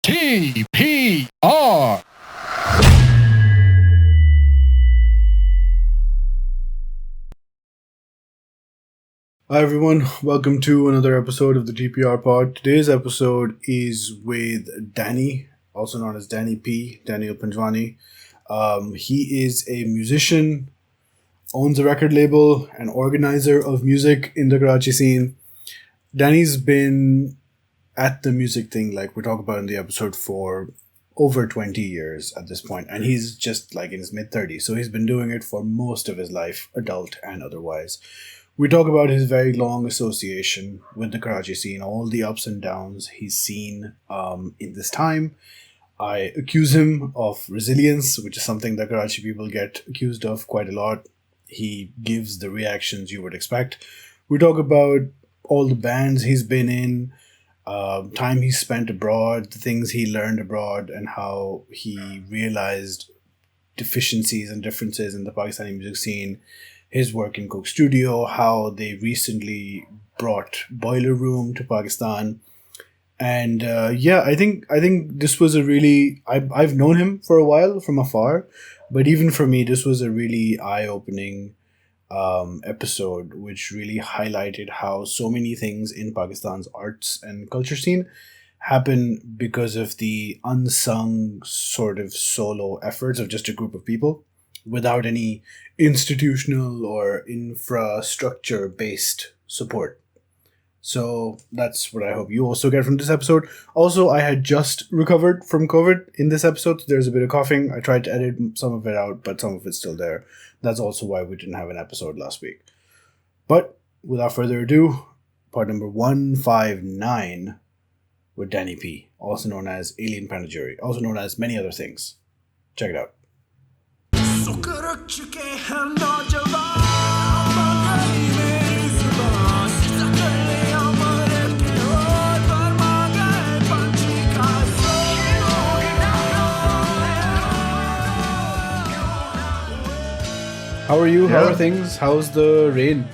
TPR. Hi everyone, welcome to another episode of the TPR Pod. Today's episode is with Danny, also known as Danny P, Daniel Panjwaneey. He is a musician, owns a record label, and organizer of music in the Karachi scene. Danny's been at the music thing, like we talk about in the episode, for over 20 years at this point, and he's just like in his mid 30s, so he's been doing it for most of his life, adult and otherwise. We talk about his very long association with the Karachi scene, all the ups and downs he's seen in this time. I accuse him of resilience, which is something that Karachi people get accused of quite a lot. He gives the reactions you would expect. We talk about all the bands he's been in, time he spent abroad, the things he learned abroad, and how he realized deficiencies and differences in the Pakistani music scene, his work in Coke Studio, how they recently brought Boiler Room to Pakistan. And I think this was a really I've known him for a while from afar, but even for me, this was a really eye opening episode, which really highlighted how so many things in Pakistan's arts and culture scene happen because of the unsung sort of solo efforts of just a group of people without any institutional or infrastructure based support. So that's what I hope you also get from this episode. Also, I had just recovered from COVID in this episode. So there's a bit of coughing. I tried to edit some of it out, but some of it's still there. That's also why we didn't have an episode last week. But without further ado, part number 159 with Danny P, also known as Alien Panjwaneey, also known as many other things. Check it out. How are you? How are things? How's the rain?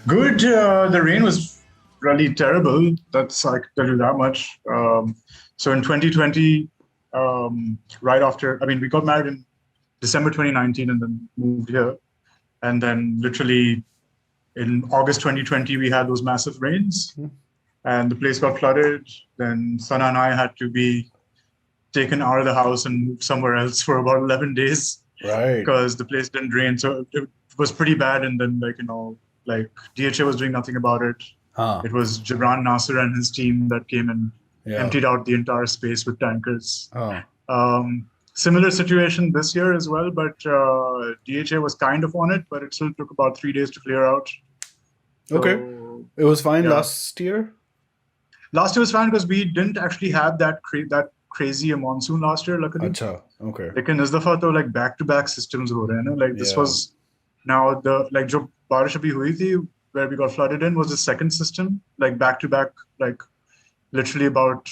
Good. The rain was really terrible. That's, I can tell you that much. So in 2020, right after, we got married in December 2019 and then moved here. And then literally in August 2020, we had those massive rains and the place got flooded. Then Sana and I had to be taken out of the house and moved somewhere else for about 11 days. Right. Because the place didn't drain. So it was pretty bad. And then DHA was doing nothing about it. It was Jabran Nasser and his team that came and emptied out the entire space with tankers. Similar situation this year as well, but DHA was kind of on it, but it still took about 3 days to clear out. Okay. It was fine last year? Last year was fine because we didn't actually have that crazy a monsoon last year, luckily. Achha, okay. Lekin is dafa to like back-to-back systems ho rahe hain, like this was now the like jo barish abhi hui thi, where we got flooded in, was the second system, like back-to-back, like literally about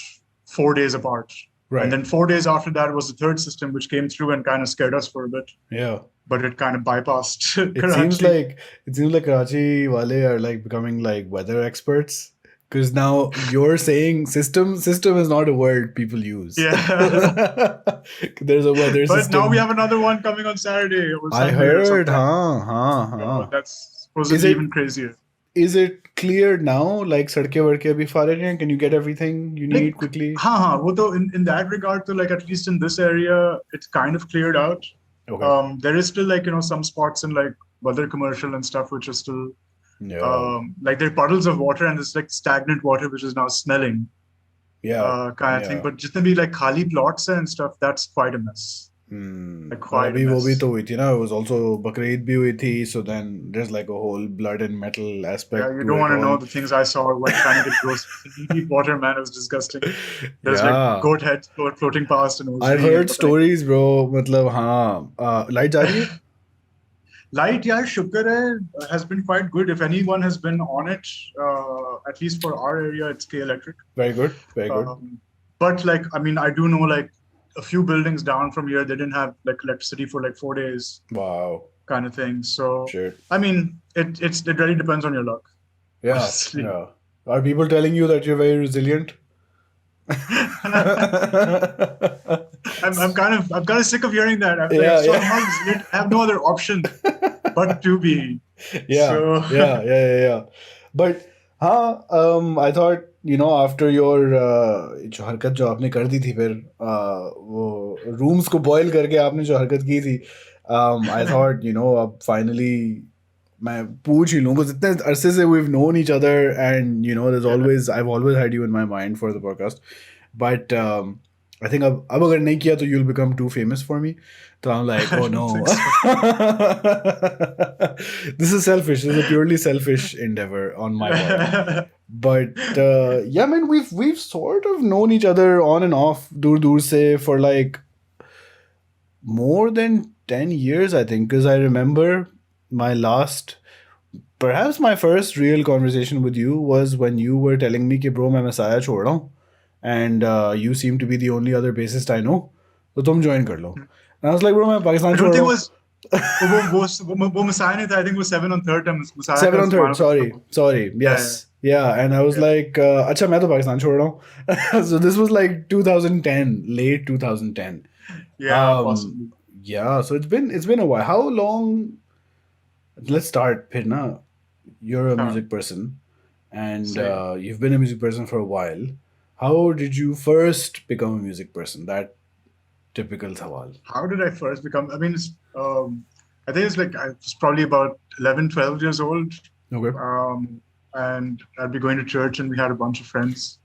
4 days apart. Right. And then 4 days after that was the third system, which came through and kind of scared us for a bit. Yeah. But it kind of bypassed Karachi. It seems like Karachi wale are like becoming like weather experts. Because now you're saying system is not a word people use. Yeah. There's a weather system. But now we have another one coming on Saturday. I heard, that's supposed to be even crazier. Is it clear now? Like sadke wadke abhi fare hain? Can you get everything you need quickly? In that regard, to like at least in this area, it's kind of cleared out. Okay. There is still like some spots in like Badr commercial and stuff which are still like there are puddles of water and it's like stagnant water which is now smelling. Kind of thing. But just be like khali plots and stuff, that's quite a mess. Like quite a mess. It was also Bakrid bhi hui thi, so then there's like a whole blood and metal aspect. Yeah, you don't want to know the things I saw when trying to get groceries. Deep water, man, it was disgusting. There's like goat heads floating past. And I've heard stories, bro. Light ja rahi hai? Light, Shukar has been quite good. If anyone has been on it, at least for our area, it's K Electric. Very good, very good. But like, I do know like a few buildings down from here, they didn't have like electricity for like 4 days. Wow. Kind of thing. So, sure. It really depends on your luck. Yeah. Are people telling you that you're very resilient? I'm kind of sick of hearing that. I'm like, Yeah, so yeah. I'm not resilient. I have no other option but to be. Yeah, So yeah. But हाँ, I thought, after your जो हरकत जो आपने कर दी थी फिर वो rooms को बॉयल करके आपने जो हरकत की थी, I thought, अब finally मैं पूछ ही लूँ, because इतने अरसे से we've known each other, and yeah. I've always had you in my mind for the podcast, but I think अब अगर नहीं किया तो you'll become too famous for me. So I'm like, I oh don't no. think so. This is selfish. This is a purely selfish endeavor on my part. But yeah, man, we've sort of known each other on and off, dur dur se, for like more than 10 years, I think, because I remember my last, perhaps my first real conversation with you was when you were telling me कि bro मैं Messiah छोड़ रहा हूँ, and you seem to be the only other bassist I know, तो तुम join कर लो. And I was like, bro मैं I Pakistan don't छोड़ think रहा it हूँ. was वो Messiah नहीं था. I think it was 7 on third time. Messiah Seven का on third, इस्तेमाल करता sorry, था. sorry, Yeah, yes, yeah, and I was yeah, like, अच्छा मैं तो पाकिस्तान छोड़ रहा हूँ. So this was like 2010, late 2010. yeah, Um, possibly. yeah, so it's been a while. How long? Let's start, फिर ना. You're a Huh. music person, and Say, you've been a music person for a while. How did you first become a music person? That typical sawal. how did I first become? I mean, I think it's like I was probably about 11, 12 years old. Okay. And I'd be going to church, and we had a bunch of friends.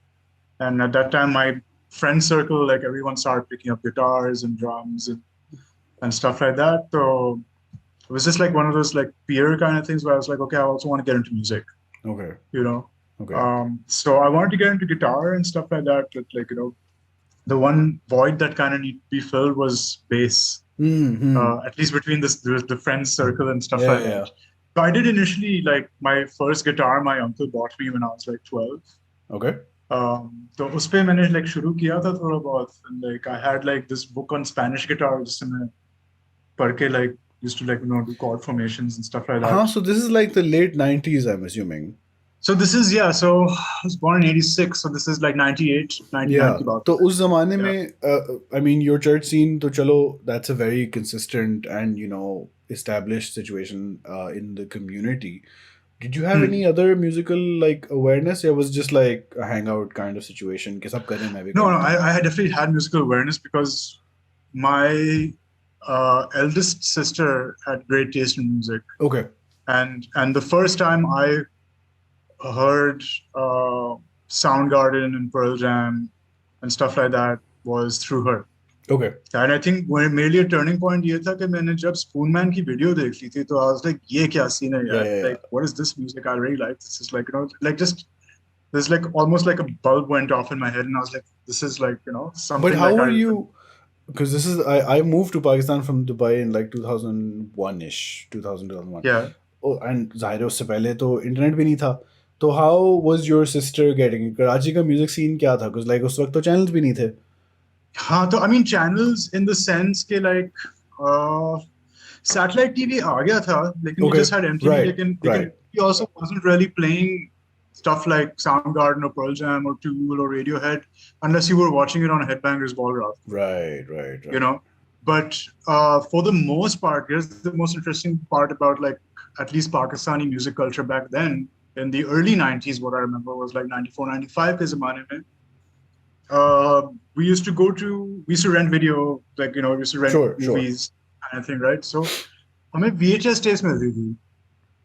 And at that time, my friend circle, like everyone started picking up guitars and drums and stuff like that. So it was just like one of those like peer kind of things where I was like, okay, I also want to get into music, Okay. you know. Okay. So I wanted to get into guitar and stuff like that. But like, the one void that kind of need to be filled was bass, Hmm. at least between the friends circle and stuff Yeah, like yeah. that. So I did initially like my first guitar my uncle bought me when I was like 12. Okay. तो उस पे मैंने like शुरू किया था थोड़ा बहुत. And like I had like this book on Spanish guitar जिससे मैं पढ़ के like used to like do chord formations and stuff like that. So this is like the late 90s, I'm assuming. So this is, yeah, so I was born in 86, so this is like 98, 99 Yeah. की बात तो है. उस ज़माने Yeah. में, I mean, your church scene, तो चलो, that's a very consistent and, established situation in the community. Did you have any other musical like awareness? Or was it just like a hangout kind of situation? कि सब कर रहे हैं, मैं भी No, करूँ. I had definitely had musical awareness because my eldest sister had great taste in music. Okay. And the first time I heard Soundgarden and Pearl Jam and stuff like that was through her. Okay. And I think mainly a turning point ये था कि मैंने जब Spoonman की video देख ली थी तो I was like ये क्या scene है यार, Yeah. like what is this music, I really like this. Is like like just there's like almost like a bulb went off in my head and I was like this is like But something how like were I you? Because this is I moved to Pakistan from Dubai in like 2001 ish, 2001. yeah. Oh, and ज़ाहिर है उससे पहले तो internet भी नहीं था. तो how was your sister getting it? Karachi का म्यूजिक सीन क्या था? Because like उस वक्त तो चैनल्स भी नहीं थे. हाँ तो I mean channels in the sense के like satellite TV आ गया था लेकिन we Okay. just had MTV Right. लेकिन Right. he also wasn't really playing stuff like Soundgarden or Pearl Jam or Tool or Radiohead unless you were watching it on a Headbangers Ball Graph, Right. But for the most part, here's the most interesting part about like at least Pakistani music culture back then. In the early 90s, what I remember was like 94, 95 ke zamane mein. We used to rent video, like, we used to rent Sure. movies kind of thing, right? So हमें VHS tapes मिलती थी.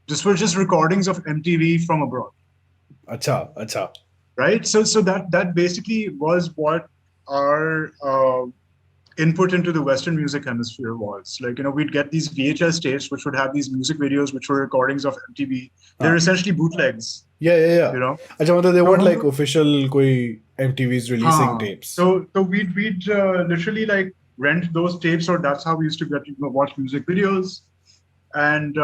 Just were just recordings of MTV from abroad. अच्छा. Right? So that basically was what our input into the Western music hemisphere was. Like, we'd get these VHS tapes, which would have these music videos, which were recordings of MTV. They're essentially bootlegs. Yeah. अच्छा मतलब they weren't like So, official कोई MTV's releasing tapes. so we'd literally like rent those tapes, or that's how we used to get watch music videos. And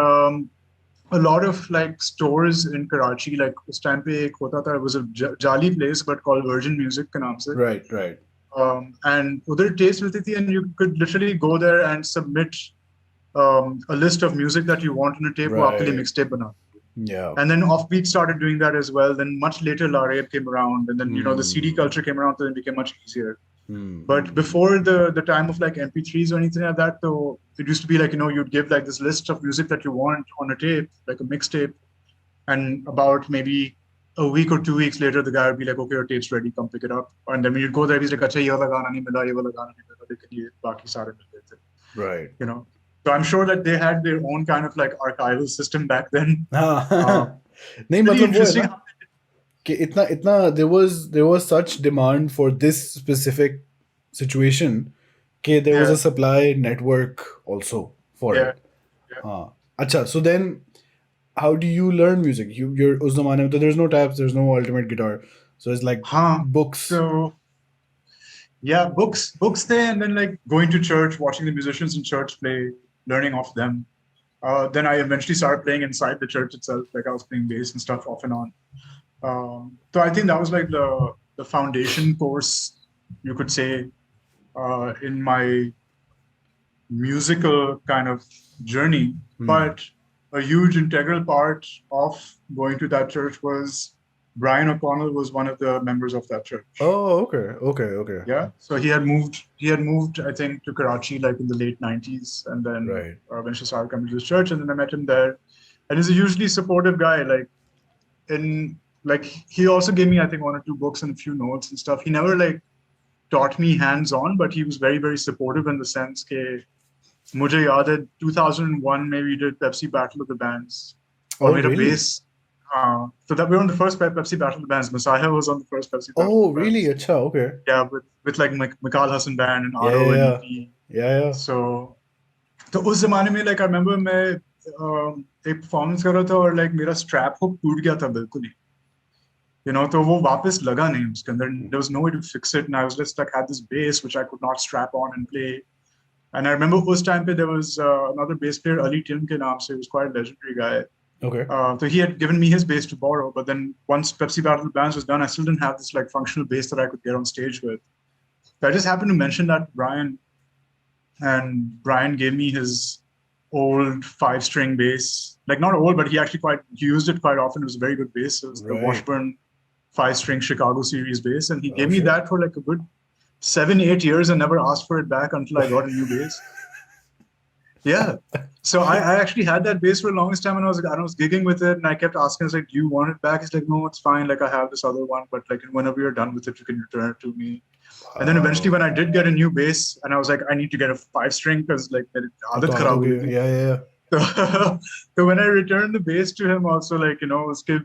a lot of like stores in Karachi, like उस time पे एक होता था, it was a jali place but called Virgin Music के नाम से. Right. And उधर tapes मिलती थी, and you could literally go there and submit a list of music that you want in a tape. वो आपके लिए Right. mixtape बना. Yeah. And then Offbeat started doing that as well. Then much later, La Rave came around, and then the CD culture came around, so it became much easier. But before the time of like MP3s or anything like that, though, it used to be like you'd give like this list of music that you want on a tape, like a mixtape, and about maybe a week or 2 weeks later, the guy would be like, "Okay, your tape's ready, come pick it up." And then when you'd go there, he's like, "Acha, ye wala gaana nahi mila, ye wala gaana nahi mila, lekin ye baaki sare mil gaye the." Right. So I'm sure that they had their own kind of like archival system back then. नहीं Pretty मतलब वो है interesting. ना कि इतना इतना there was such demand for this specific situation कि there was a Yeah, supply network also for yeah, it. yeah. हाँ अच्छा, so then how do you learn music? You're उस ज़माने में तो there's no tabs, there's no ultimate guitar, so it's like Huh. books. So yeah, books there, and then like going to church, watching the musicians in church play, learning off them. Then I eventually started playing inside the church itself, like I was playing bass and stuff off and on. So I think that was like the foundation course, you could say, in my musical kind of journey. But a huge integral part of going to that church was Brian O'Connell was one of the members of that church. Oh, okay. Yeah. So he had moved, I think, to Karachi like in the late 90s, and then Right. eventually started coming to this church, and then I met him there. And he's a hugely supportive guy. He also gave me, I think, one or two books and a few notes and stuff. He never like taught me hands-on, but he was very, very supportive in the sense that मुझे याद है 2001 maybe we did Pepsi Battle of the Bands. Oh, Or made a really? bass. So that we were on the first Pepsi Battle of the Bands. Messiah was on the first Pepsi Battle Oh, of the really? Bands. Acha, okay. Yeah, with like Mikal Hassan Band and Yeah, Aro and yeah, EP. yeah. So उस जमाने में like I remember मैं एक performance कर रहा था और like मेरा strap hook टूट गया था बिल्कुल ही तो वो वापस लगा नहीं उसके अंदर. There was no way to fix it, and I was just like had this bass which I could not strap on and play. And I remember first time there was another bass player, Ali Tim ke naam se, he was quite a legendary guy. Okay. So he had given me his bass to borrow, but then once Pepsi Battle of the Bands was done, I still didn't have this like functional bass that I could get on stage with. So I just happened to mention that to Brian, and Brian gave me his old 5-string bass. Like not old, but he used it quite often. It was a very good bass. It was the Right. Washburn 5-string Chicago series bass, and he Oh, gave me shit. that for like a good 7-8 years and never asked for it back until I got a new bass. Yeah. So I actually had that bass for the longest time, and I was gigging with it, and I kept asking, I was like, "Do you want it back?" He's like, "No, it's fine. Like I have this other one, but like whenever you're done with it, you can return it to me." And then eventually, when I did get a new bass, and I was like, "I need to get a 5-string because like the aadat kharab ho gayi thi." Yeah. So when I returned the bass to him, also like uske,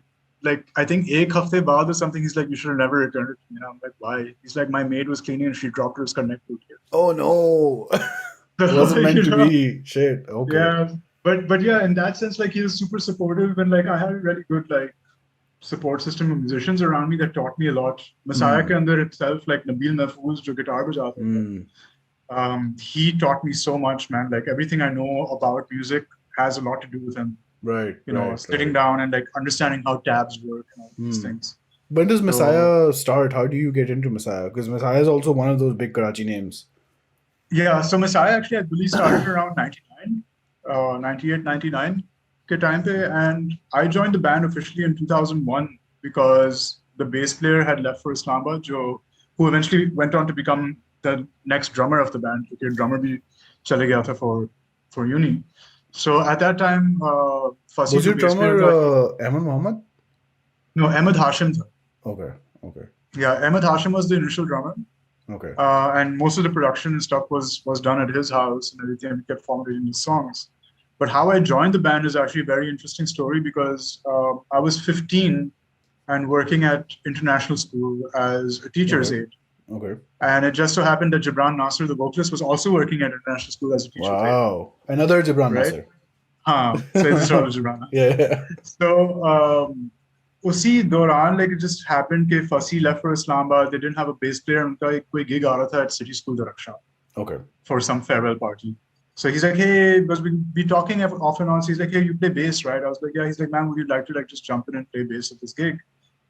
like I think ek hafte baad or something, he's like, "You should have never returned it to me." And I'm like, "Why?" He's like, "My maid was cleaning and she dropped her connect to here." Oh no. So, Wasn't meant to be. Shit. Okay. yeah, but yeah, in that sense, like he was super supportive, and like I had a really good like support system of musicians around me that taught me a lot. Messiah ke andar itself, like Nabil Mahfouz, jo guitar bajata hai, he taught me so much, man. Like everything I know about music has a lot to do with him. Right. Sitting down and like understanding how tabs work and all these things. When does Messiah start? How do you get into Messiah? Because Messiah is also one of those big Karachi names. Yeah, so Messiah actually, I believe, started around 99, 98, 99 ke time pe, and I joined the band officially in 2001 because the bass player had left for Islamabad, who eventually went on to become the next drummer of the band. Okay, drummer bhi chale gaya tha for uni. So at that time, Fasi, Was jo your bass player drummer tha, Ahmed Mohammed? no, Ahmed Hashim tha. Okay. Yeah, Ahmed Hashim was the initial drummer. Okay. And most of the production and stuff was done at his house and everything. We kept formulating the songs. But how I joined the band is actually a very interesting story because I was 15 and working at international school as a teacher's aide. Okay. And it just so happened that Jibran Nasser, the vocalist, was also working at international school as a teacher's aide. Wow. Another Jibran Right? Nasser. So this is all Jibran. Yeah. So उसी दौरान like it just happened कि Fasi left for Islamabad. They didn't have a bass player. उनका एक कोई gig आ रहा था at City School Daraksha. Okay. For some farewell party. So he's like, "Hey," because we be talking off and on. So he's like, "Hey, you play bass, right?" I was like, "Yeah." He's like, "Man, would you like to like just jump in and play bass at this gig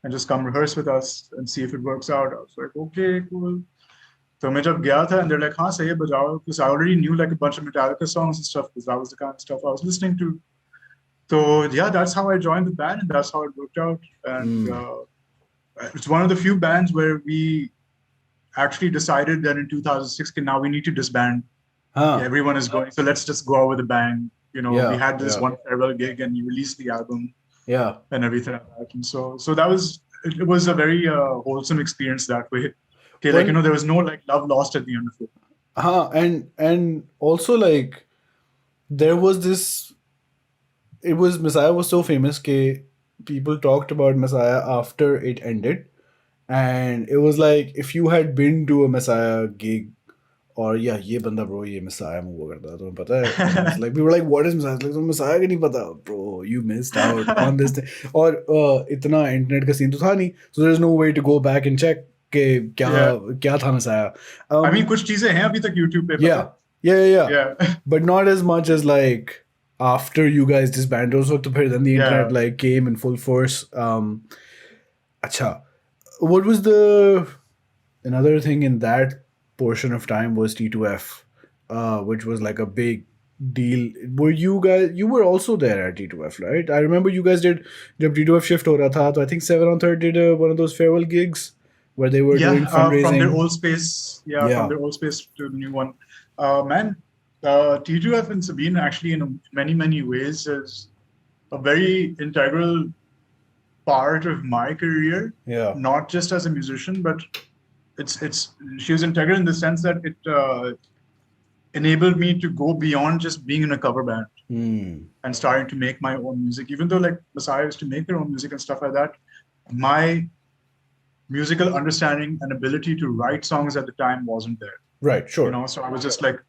and just come rehearse with us and see if it works out?" I was like, "Okay, cool." So मैं जब गया था, and they're like, "हाँ, सही है, बजाओ," because I already knew like a bunch of Metallica songs and stuff because that was the kind of stuff I was listening to. So yeah, that's how I joined the band, and that's how it worked out. And it's one of the few bands where we actually decided that in 2006, okay, now we need to disband. Okay, Huh. everyone is going, so let's just go out with a bang. We Yeah. had this Yeah. one farewell gig, and we released the album Yeah. and everything like that. And so that was it was a very wholesome experience that way. Okay, like Well, there was no like love lost at the end of it. and also like there was this. It was Messiah was so famous that people talked about Messiah after it ended, and it was like if you had been to a Messiah gig or yeah, ये बंदा bro ये Messiah में वो करता है तुम्हें पता है and it's like we were like what is Messiah, it's like तुम्हें Messiah का नहीं पता bro, you missed out on this thing और इतना इंटरनेट का सीन तो था नहीं, so there's no way to go back and check कि क्या Yeah, क्या था Messiah. I mean कुछ चीजें हैं अभी तक YouTube पे पता Yeah, yeah, है? but not as much as like after you guys disbanded. So then the internet Yeah, like came in full force. Acha, what was the another thing in that portion of time was T2F, which was like a big deal. Were you guys? You were also there at T2F, right? I remember you guys did जब T2F shift हो रहा था, तो I think Seven on Third did one of those farewell gigs where they were doing yeah. From their fundraising. old space, yeah, from Yeah, their old space to the new one. Man, T2F and Sabine actually in many ways is a very integral part of my career, yeah, not just as a musician, but it's she was integral in the sense that it enabled me to go beyond just being in a cover band and starting to make my own music. Even though like Messiah used to make their own music and stuff like that, my musical understanding and ability to write songs at the time wasn't there. right, sure. So I was just like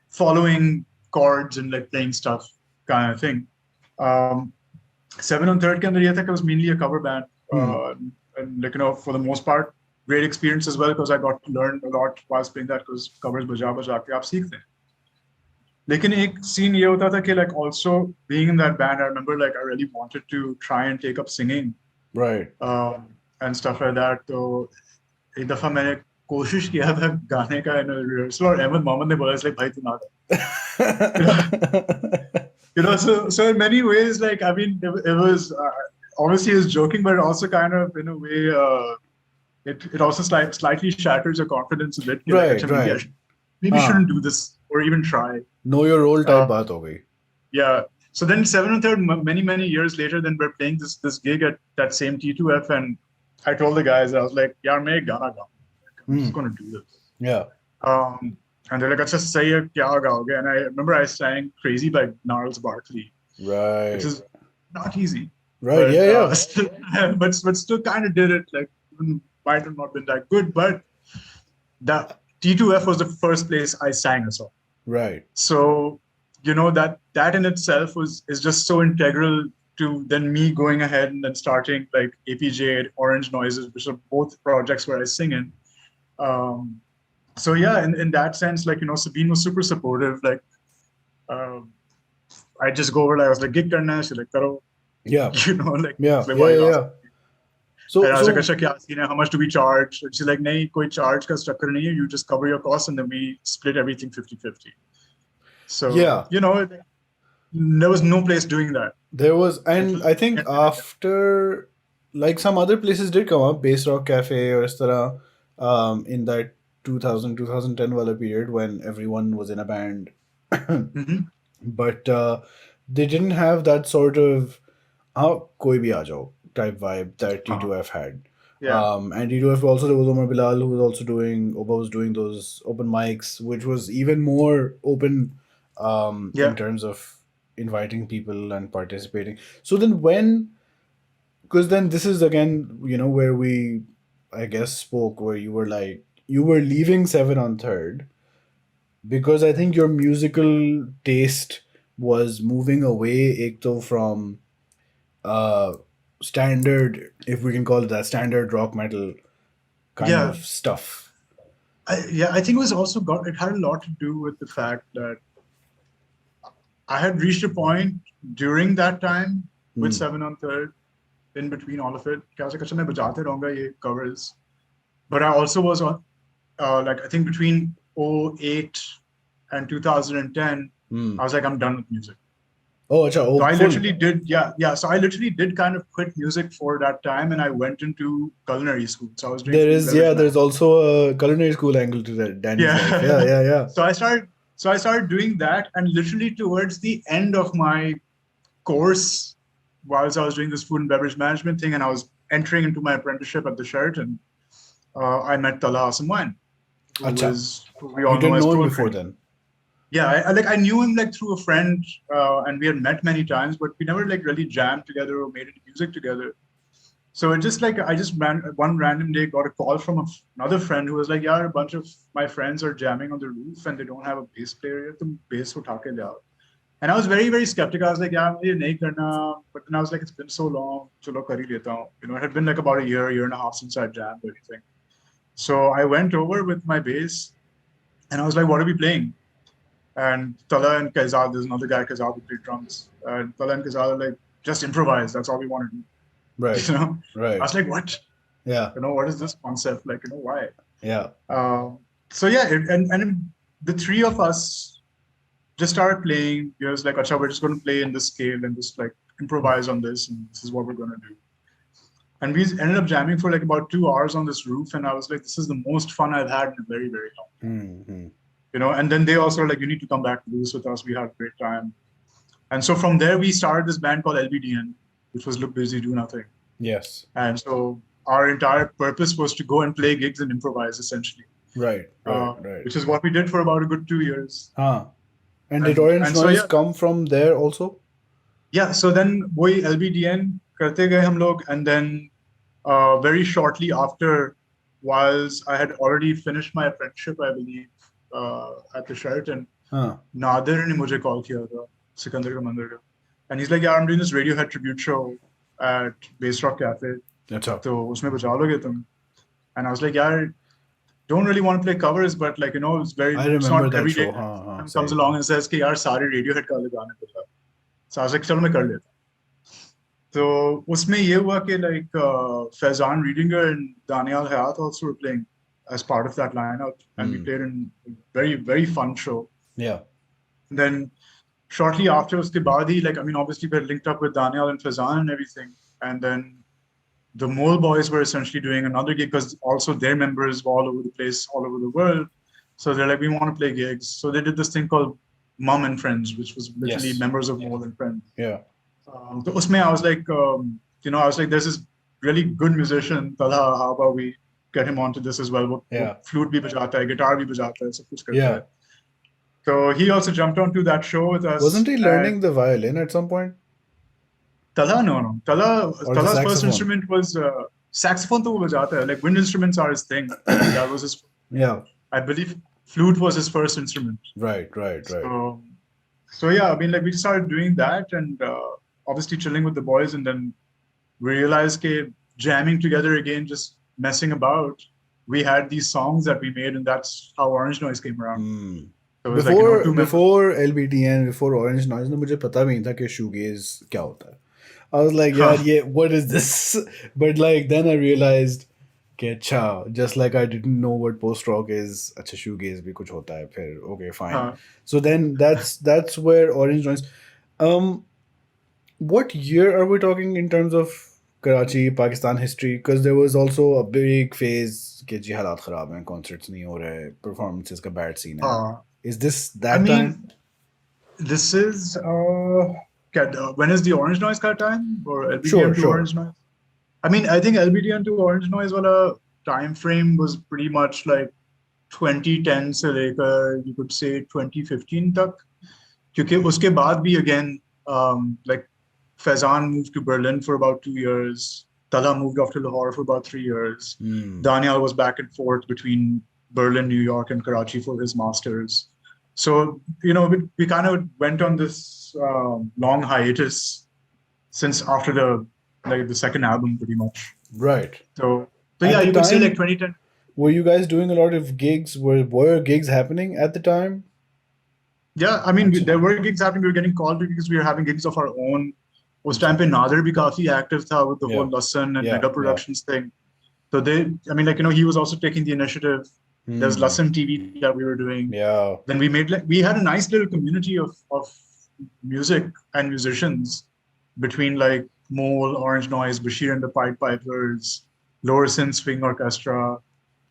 following chords and like playing stuff kind of thing. Seven on Third के अंदर ये था कि it was mainly a cover band, and like for the most part, great experience as well because I got to learn a lot whilst playing that because covers बजा बजा के आप सीखते हैं. लेकिन एक scene ये होता था कि like also being in that band, I remember like I really wanted to try and take up singing, Right. and stuff like that. तो एक दफा मैंने कोशिश किया था गाने का रिहर्सल और अहमद मोहम्मद ने बोला like भाई तू ना so in many ways like I mean it was obviously he was joking but also kind of in a way it also slightly shatters your confidence a bit. Right, Like, right. maybe shouldn't do this or even try. Know your role type baat ho gayi. Yeah. So then Seven on Third many years later then we're playing this gig at that same T2F and I told the guys I was like yaar main ek gana gaun. I'm just going to do this. Yeah. And they're like, "Acha, sahi hai, kya gaoge?" And I remember I sang "Crazy" by Gnarls Barkley, Right. which is not easy. Right. But, Yeah. Still, but still kind of did it. Like, might have not been that good, but that T2F was the first place I sang a song. Right. So that in itself is just so integral to then me going ahead and then starting like APJ, Orange Noises, which are both projects where I sing in. So yeah, in that sense, like Sabine was super supportive. Like, I just go over. Like, I was like, "Gig karna hai," she's like, "Karo." Yeah. Like, Yeah. like, Yeah. So I was like, "Acha, kya scene hai? How much do we charge?" And she's like, "Nahi, koi charge ka structure nahi hai. You just cover your costs and then we split everything 50-50." So yeah, there was no place doing that. There was, and I think after, like some other places did come up, Bass Rock Cafe or is tarah, in that 2010 wala period when everyone was in a band. But they didn't have that sort of koi bhi aa jao type vibe that T2F had. Yeah. And T2F also, there was Omar Bilal who was also Oba was doing those open mics, which was even more open in terms of inviting people and participating. So then because then this is again, where we, I guess, spoke, where you were like, you were leaving Seven on Third because I think your musical taste was moving away, ekto, from standard, if we can call it that, standard rock metal kind of stuff. I think it was also it had a lot to do with the fact that I had reached a point during that time with Seven on Third, in between all of it. I was like, "Acha, main bajate rahunga ye covers." But I also was on, like, I think between 2008 and 2010, I was like, I'm done with music. Oh, acha, So oh, I full. literally did, yeah. So I literally did kind of quit music for that time, and I went into culinary school. So I was doing There food and is, beverage yeah, there's management. also a culinary school angle to that, Danny's life. Yeah, Yeah. yeah, yeah. So I started doing that, and literally towards the end of my course, whilst I was doing this food and beverage management thing, and I was entering into my apprenticeship at the Sheraton, I met Tala Asamwan, Acha, who we you all know didn't as know him Troll before Critic. then. Yeah, I knew him like through a friend, and we had met many times, but we never like really jammed together or made any music together. So it just like I just one random day got a call from another friend who was like, "Yeah, a bunch of my friends are jamming on the roof and they don't have a bass player yet. The bass utha ke le aao." And I was very, very skeptical. I was like, "Yeah, mujhe nahi karna." But then I was like, "It's been so long. Chalo kar hi leta hu." It had been like about a year and a half since I jammed or anything. So I went over with my bass and I was like, "What are we playing?" And Tala and Kaizad, there's another guy, Kaizad, who played drums. And Tala and Kaizad are like, "Just improvise. That's all we want to do." Right, You know, I right. was like, "What? Yeah, What is this concept? Like, why?" yeah. So yeah, and the three of us just started playing. It was like, "Acha, we're just going to play in this scale and just like improvise on this, and this is what we're going to do." And we ended up jamming for like about 2 hours on this roof, and I was like, "This is the most fun I've had in a very, very long time." Mm-hmm. And then they also were like, "You need to come back to do this with us. We had a great time." And so from there, we started this band called LBDN, which was Look Busy, Do Nothing. Yes. And so our entire purpose was to go and play gigs and improvise, essentially, Right, right, right. which is what we did for about a good 2 years. Huh. And did And Orange and so Noise yeah, come from there also? yeah. So then we LBDN करते गए हम लोग, and then very shortly after, whilst I had already finished my apprenticeship, I believe, at the Sheraton, Huh. Nadir ने मुझे call किया था, सिकंदर का मंदिर का, and he's like, "Yeah, I'm doing this Radiohead tribute show at Bass Rock Cafe. That's all. तो उसमें बजा लोगे तुम?" And I was like, "Yeah, don't really want to play covers, but like, I it's remember not that every day show. that Huh, huh. someone comes Say. along and says कि यार सारे Radiohead का गाने बजा." So I was like, चलो मैं कर लेता हूँ. तो उसमें ये हुआ कि like Faizan Reedinger and Daniel Hayat also were playing as part of that lineup, and we Mm. played in a very, very fun show. Yeah. And then shortly after uske baad hi, like, I mean, obviously we linked up with Daniel and Faizan and everything. And then the Mole Boys were essentially doing another gig because also their members were all over the place, all over the world. So they're like, "We want to play gigs." So they did this thing called Mum and Friends, which was literally Yes. members of Mole and Friends. Yeah. So usme I was like, there's this really good musician, Talha, how about we get him onto this as well? वो Yeah. flute भी बजाता है, guitar भी बजाता है, सब कुछ करता Yeah. है. So he also jumped onto that show with Wasn't us. he And learning the violin at some point? Talha, no. Or the Talha's first saxophone? instrument was saxophone. तो वो बजाता है. Like wind instruments are his thing. That was his. Yeah. I believe flute was his first instrument. Right, right, right. So yeah, I mean, like we started doing that, and obviously chilling with the boys, and then we realized that jamming together again, just messing about, we had these songs that we made, and that's how Orange Noise came around. Mm. So it was like, two members. Before LBDN, before Orange Noise, ना मुझे पता भी नहीं था कि shoegaze क्या होता है. I was like, Huh. yeah, what is this? But like then I realized कि अच्छा, just like I didn't know what post rock is, अच्छा shoegaze भी कुछ होता है फिर. Okay, fine. Huh. So then that's where Orange Noise. What year are we talking in terms of Karachi, Pakistan history? Because there was also a big phase कि जी हालात खराब हैं, concerts नहीं हो रहे, performances का bad scene है. Is this I that mean, time? this is when is the Orange Noise का time or LBDN to Sure. Orange Noise? I mean, I think LBDN to Orange Noise वाला time frame was pretty much like 2010 से लेकर you could say 2015 तक, क्योंकि उसके बाद भी again like Faizan moved to Berlin for about 2 years. Tala moved off to Lahore for about 3 years. Daniel was back and forth between Berlin, New York, and Karachi for his masters. So, we kind of went on this long hiatus since after the second album, pretty much. Right. So yeah, you could say like 2010. Were you guys doing a lot of gigs? Were gigs happening at the time? Yeah, I mean, there were gigs happening. We were getting called because we were having gigs of our own. उस time पे नादर भी काफी active था with the whole Lussun and mega productions thing. So he was also taking the initiative. There's Lussun TV that we were doing. Yeah. Then we had a nice little community of music and musicians between like Mole, Orange Noise, Bashir and the Pied Pipers, Lorison Swing Orchestra,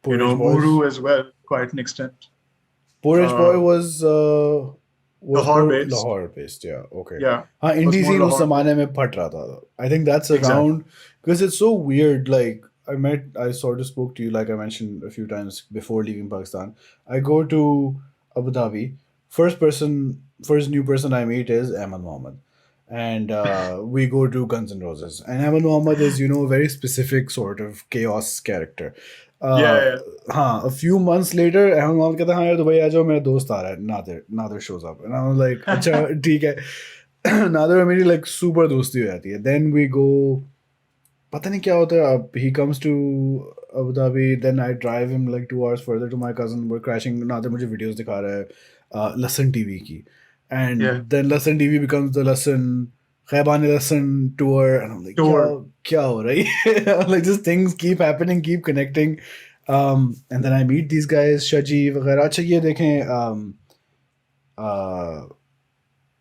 Porridge Boys. Muru as well, quite an extent. Porridge Boy Uh, was Lahore Pur based. Lahore based, yeah, okay. Yeah, हाँ was indie more scene उस Lahore based. जमाने में फट रहा था. I think that's Exactly. around because it's so weird. Like I sort of spoke to you, like I mentioned a few times before leaving Pakistan. I go to Abu Dhabi. First new person I meet is Ahmed Mohammed, and we go to Guns N' Roses. And Ahmed Mohammed is a very specific sort of chaos character. Yeah, Uh, yeah, हाँ, a few months later Ahmed Mohammed कहता है हाँ यार Dubai आ जाओ मेरा दोस्त आ रहा है. Nadir shows up and I was like अच्छा yeah. ठीक है. Nadir और मेरी like super दोस्ती हो जाती है. Then we go, पता नहीं क्या होता है अब. He comes to Abu Dhabi, then I drive him like 2 hours further to my cousin. We're crashing. Nadir मुझे videos दिखा रहा है Lussun TV की, and Yeah. then Lussun TV becomes the Lussun Khaybani Lussun tour, and I'm like Tour. क्या हो रही है? Like just things keep happening, keep connecting. And then I meet these guys Shaji वगैरह. अच्छा ये देखें uh,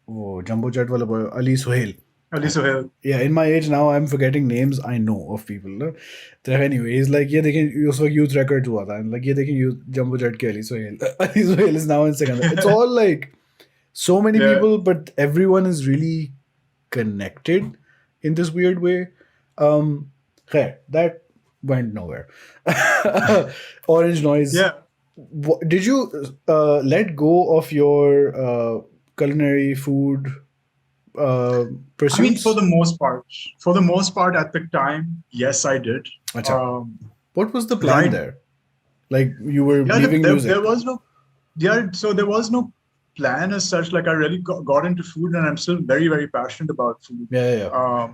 वो जंबो जेट वाला boy Ali Suhail. Ali Sohail. Yeah, in my age now I'm forgetting names I know of people. No? So anyway, he's like ये देखें उस वक्त youth records हुआ था, and like ये देखें youth jumbo jet के Ali Suhail. Ali Suhail is now in second. It's all like so many Yeah. people, but everyone is really connected in this weird way. Khair, that went nowhere. Orange Noise. Yeah. Did you let go of your culinary food I mean, pursuits? for the most part at the time, yes, I did. Acha. What was the plan Right. there? Like you were Yeah, leaving music. there was no, yeah, so there was no plan as such. Like I really got into food, and I'm still very, very passionate about food. Yeah.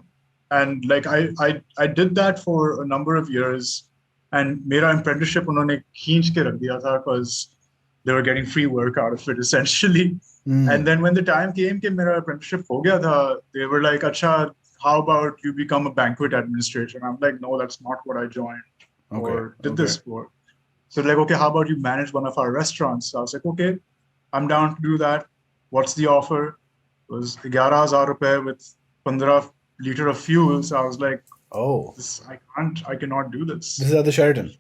And like I did that for a number of years, and mera apprenticeship उन्होंने खींच के रख दिया था because they were getting free work out of it essentially. And then when the time came कि मेरा apprenticeship हो गया था, they were like, अच्छा, how about you become a banquet administrator? And I'm like, no, that's not what I joined or did this for. So like, okay, how about you manage one of our restaurants? So I was like, okay, I'm down to do that. What's the offer? It was 11,000 rupees with 15 liter of fuel. So I was like, oh, I cannot do this. This is at the Sheraton.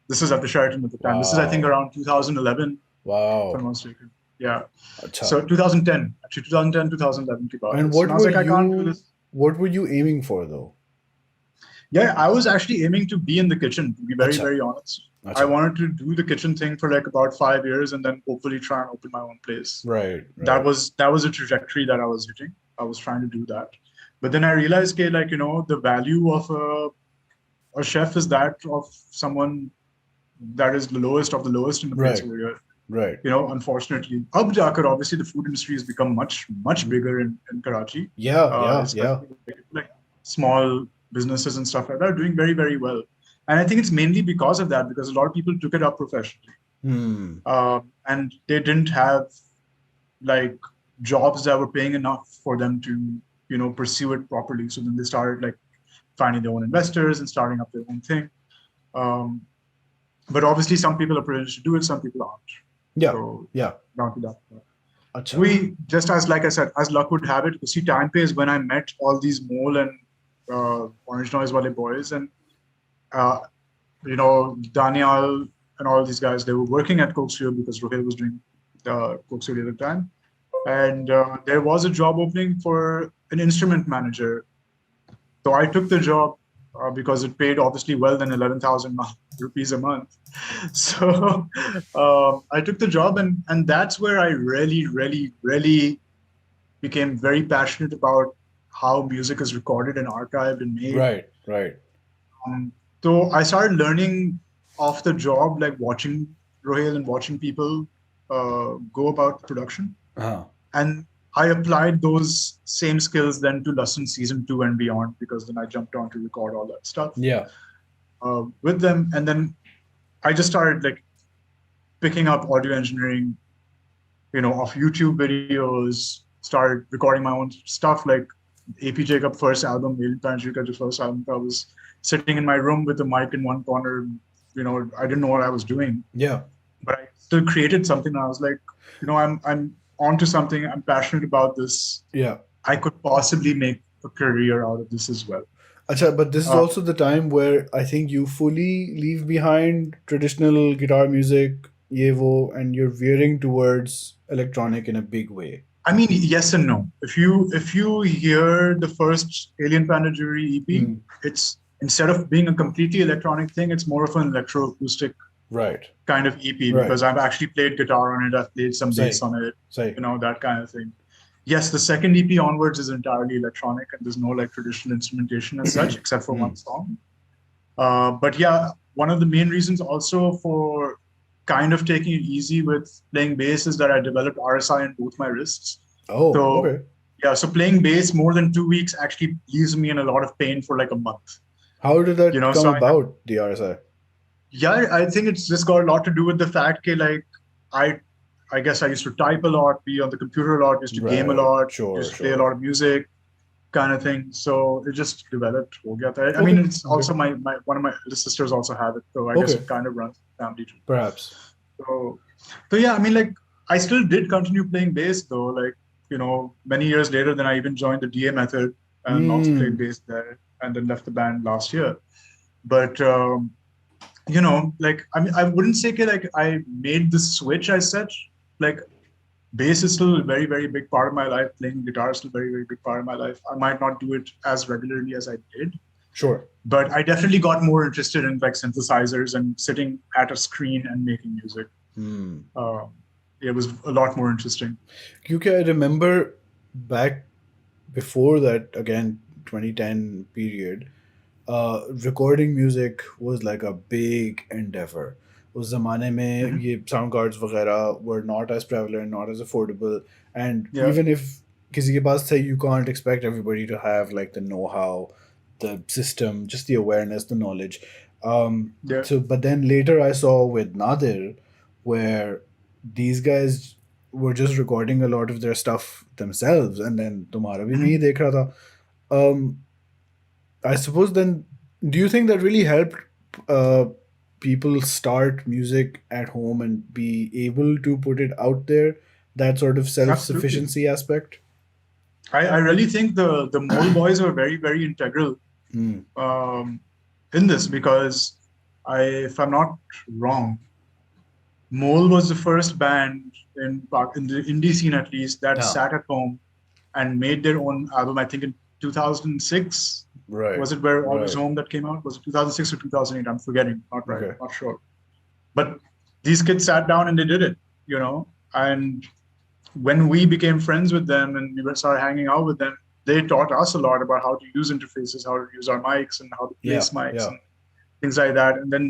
This is at the Sheraton at the time. Wow. This is, I think, around 2011. Wow. If I'm not mistaken. Yeah. Achha. So 2010, actually 2010, 2011. And what were I can't do this. What were you aiming for though? Yeah, I was actually aiming to be in the kitchen, to be very, very honest. I wanted to do the kitchen thing for like about 5 years and then hopefully try and open my own place. Right. That was a trajectory that I was hitting. I was trying to do that. But then I realized that, like, the value of a chef is that of someone that is the lowest of the lowest in the place over here. Right. Unfortunately. Ab jaakar, obviously, the food industry has become much, much bigger in Karachi. Yeah. Like small businesses and stuff like that are doing very, very well. And I think it's mainly because of that, because a lot of people took it up professionally. And they didn't have like jobs that were paying enough for them to, pursue it properly. So then they started like finding their own investors and starting up their own thing. But obviously some people are privileged to do it, some people aren't. Yeah. So, down to that. Achha. We just like I said, as luck would have it, see, time pays when I met all these Mole and Orangenoise wale boys, and Daniel and all these guys, they were working at Coke Studio because Rohil was doing Coke Studio at the time. And there was a job opening for an instrument manager. So I took the job because it paid obviously well than 11,000 rupees a month. So I took the job, and that's where I really, really, really became very passionate about how music is recorded and archived and made. Right. So I started learning off the job, like watching Rohil and watching people go about production. And I applied those same skills then to Lussun season 2 and beyond, because then I jumped on to record all that stuff with them. And then I just started like picking up audio engineering, of YouTube videos, started recording my own stuff, like AP Jacob first album, Panjwaneey first album. I was sitting in my room with a mic in one corner, I didn't know what I was doing. Yeah. But I still created something. And I was like, I'm onto something. I'm passionate about this. Yeah. I could possibly make a career out of this as well. Acha, but this is Uh, also the time where I think you fully leave behind traditional guitar music, yevo, and you're veering towards electronic in a big way. I mean, yes and no. If you hear the first Alien Panda Jury EP, Hmm. it's instead of being a completely electronic thing, it's more of an electroacoustic Right. kind of EP Right. because I've actually played guitar on it, I've played some bass Say. on it, Say. that kind of thing. Yes, the second EP onwards is entirely electronic and there's no like traditional instrumentation as such, except for Hmm. one song. But yeah, one of the main reasons also for kind of taking it easy with playing bass is that I developed RSI in both my wrists. Oh, So okay. yeah, so playing bass more than 2 weeks actually leaves me in a lot of pain for like a month. How did that come So about, the RSI? yeah, I think it's just got a lot to do with the fact that like I I guess I used to type a lot, be on the computer a lot, used to game a Right. lot, Sure, used to play a sure. lot of music, kind of thing. So it just developed. हो गया था. I mean, Okay. it's Okay. also my one of my little sisters also have it, so I guess Okay. it kind of runs in the family too. Perhaps. So, so yeah, I mean, like I still did continue playing bass though. Like many years later, then I even joined the DA method and also played Hmm. bass there, and then left the band last year. But like I mean, I wouldn't say like I made the switch as such. Like bass is still a very, very big part of my life. Playing guitar is still a very, very big part of my life. I might not do it as regularly as I did, Sure. but I definitely got more interested in like synthesizers and sitting at a screen and making music. Hmm. Uh, it was a lot more interesting. Because I remember back before that, again, 2010 period, recording music was like a big endeavor. उस ज़माने में Mhm. ये sound cards वगैरह were not as prevalent, not as affordable, and Yeah. even if किसी के पास थे, you can't expect everybody to have like the know-how, the system, just the awareness, the knowledge. Yeah. But then later I saw with Nadir, where these guys were just recording a lot of their stuff themselves, and then तुम्हारा भी मैं ही Mhm. देख रहा था. Um, I suppose then, do you think that really helped uh, people start music at home and be able to put it out there? That sort of self Absolutely. sufficiency aspect? I really think the Mole Boys were very, very integral Hmm. um, in this because if I'm not wrong, Mole was the first band in the indie scene at least that Yeah. sat at home and made their own album. I think in 2006 Right. was it where All Is Right. Home that came out? Was it 2006 or 2008? I'm forgetting. Not right. Okay. Not sure. But these kids sat down and they did it. And when we became friends with them and we started hanging out with them, they taught us a lot about how to use interfaces, how to use our mics, and how to Yeah. place mics Yeah. and things like that. And then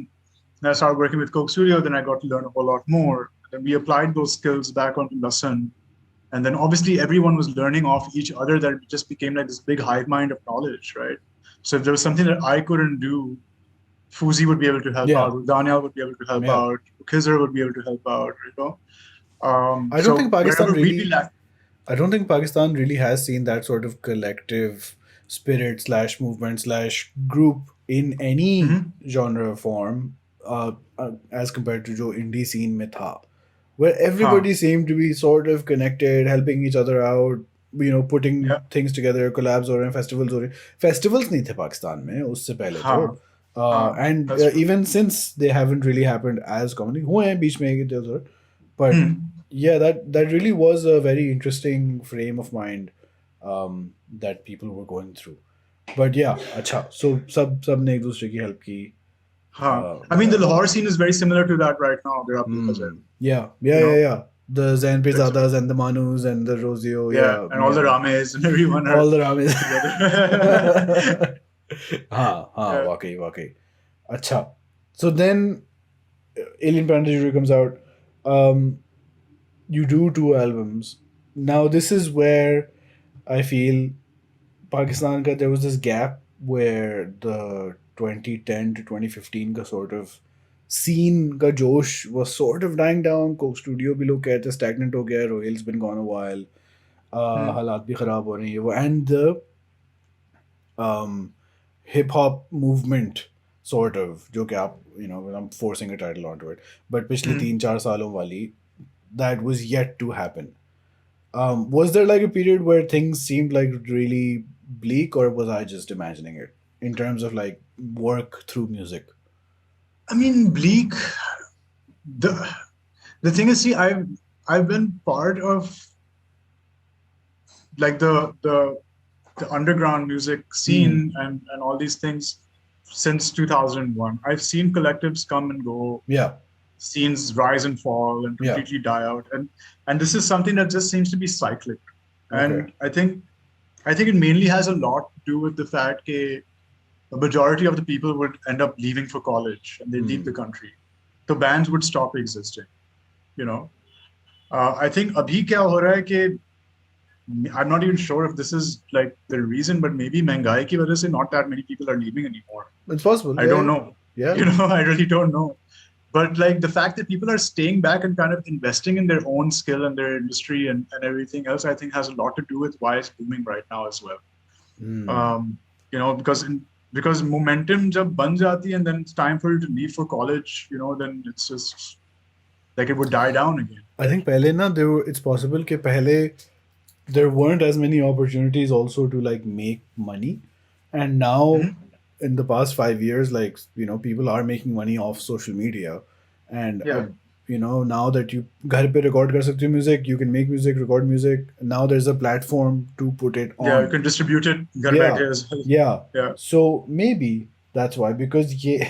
when I started working with Coke Studio, then I got to learn a whole lot more. Then we applied those skills back onto Lussun. And then obviously everyone was learning off each other that it just became like this big hive mind of knowledge, right? So if there was something that I couldn't do, Fuzi would be able to help Yeah. out, Daniel would be able to help Yeah. out, Kizzer would be able to help out. I don't think So Pakistan wherever we'd be really. lacking, I don't think Pakistan really has seen that sort of collective spirit slash movement slash group in any Mhm. genre or form, as compared to जो indie scene में था, where Huh. everybody seemed to be sort of connected, helping each other out, putting Yeah. things together, collabs हो रहे हैं, festivals हो रहे हैं. Festivals नहीं थे पाकिस्तान में उससे पहले तो. Huh. Huh. And That's true. even since they haven't really happened as commonly, हुए हैं बीच में एक इधर उधर, but Hmm. yeah, that really was a very interesting frame of mind that people were going through. But yeah, अच्छा, so सब ने एक दूसरे की help की, Huh. I mean, the वगैरह. Lahore scene is very similar to that right now. There are people there, Yeah, you yeah, yeah, know. yeah. The Zain It's, Pirzadas and the Manus and the Rosio, yeah, yeah, and all the yeah. Rames and everyone are All the Ramis. together. हाँ, Yeah. वाकई. अच्छा. So then, Alien Panda Jury comes out. Um, you do two albums. Now this is where I feel Pakistan ka, there was this gap where the 2010 to 2015 ka sort of scene ka josh was sort of dying down. Coke Studio भी लोग कहते हैं stagnant हो गया है. Royal's been gone a while. Hmm. हालात भी खराब हो रही है. And the um, hip hop movement sort of जो कि आप I'm forcing a title onto it, but पिछले Hmm. 3-4 सालों वाली, that was yet to happen. Was there like a period where things seemed like really bleak, or was I just imagining it in terms of like work through music? I mean, bleak. The the thing is, see, I've been part of like the underground music Hmm. scene and all these things since 2001. I've seen collectives come and go, Yeah. scenes rise and fall and Yeah. completely die out, and this is something that just seems to be cyclic. Okay. And I think it mainly has a lot to do with the fact that a majority of the people would end up leaving for college and they leave the Hmm. country. The bands would stop existing, you know. I think abhi kya ho raha hai कि I'm not even sure if this is like the reason, but maybe महंगाई की वजह से not that many people are leaving anymore. It's possible. I don't Yeah. know. Yeah. I really don't know. But like the fact that people are staying back and kind of investing in their own skill and their industry and everything else, I think has a lot to do with why it's booming right now as well. Hmm. Um, because momentum jab ban jati and then it's time for you to leave for college, then it's just like it would die down again. I think pehle na it's possible कि pehle there weren't as many opportunities also to like make money, and now Mhm. in the past 5 years, like people are making money off social media, and Yeah. now that you घर पे record कर सकते हो music, you can make music, record music. Now there's a platform to put it Yeah, you on. can distribute it घर Yeah, बैठे as well. yeah. Yeah. So maybe that's why, because yeah,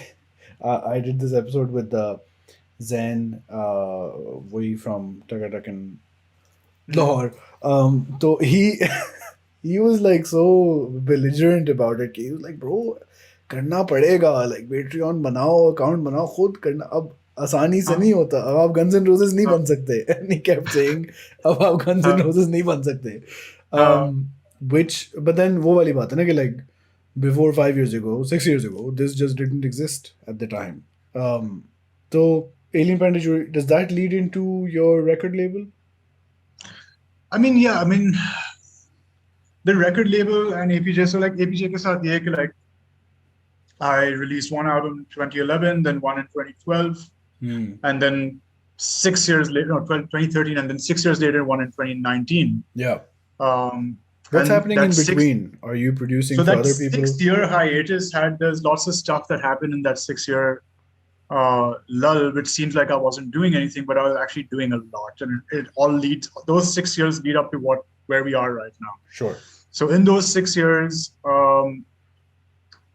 I did this episode with the Zen, we from Takatak and Mhm. Lahore. So he he was like so belligerent about it. He was like, bro, करना पड़ेगा, like Patreon बनाओ, account बनाओ, खुद करना, अब आसानी से नहीं हाँ, होता, अब आप Guns N' Roses नहीं हाँ, बन सकते. And he kept saying, अब आप Guns N' हाँ, Roses नहीं बन सकते. हाँ. Which, but then वो वाली बात है ना कि like before 5 years ago, 6 years ago, this just didn't exist at the time. So Alien Pandit, does that lead into your record label? I mean, yeah, I mean, the record label and APJ. So like APJ के साथ ये है कि like I released one album in 2011, then one in 2012, Hmm. and then 6 years later, no, 2013, and then 6 years later, one in 2019. Yeah. Um, What's and happening that in six, between? Are you producing so for that other six people? year hiatus there's lots of stuff that happened in that 6 year lull, which seems like I wasn't doing anything, but I was actually doing a lot. And it all leads, those 6 years lead up to where we are right now. Sure. So in those 6 years,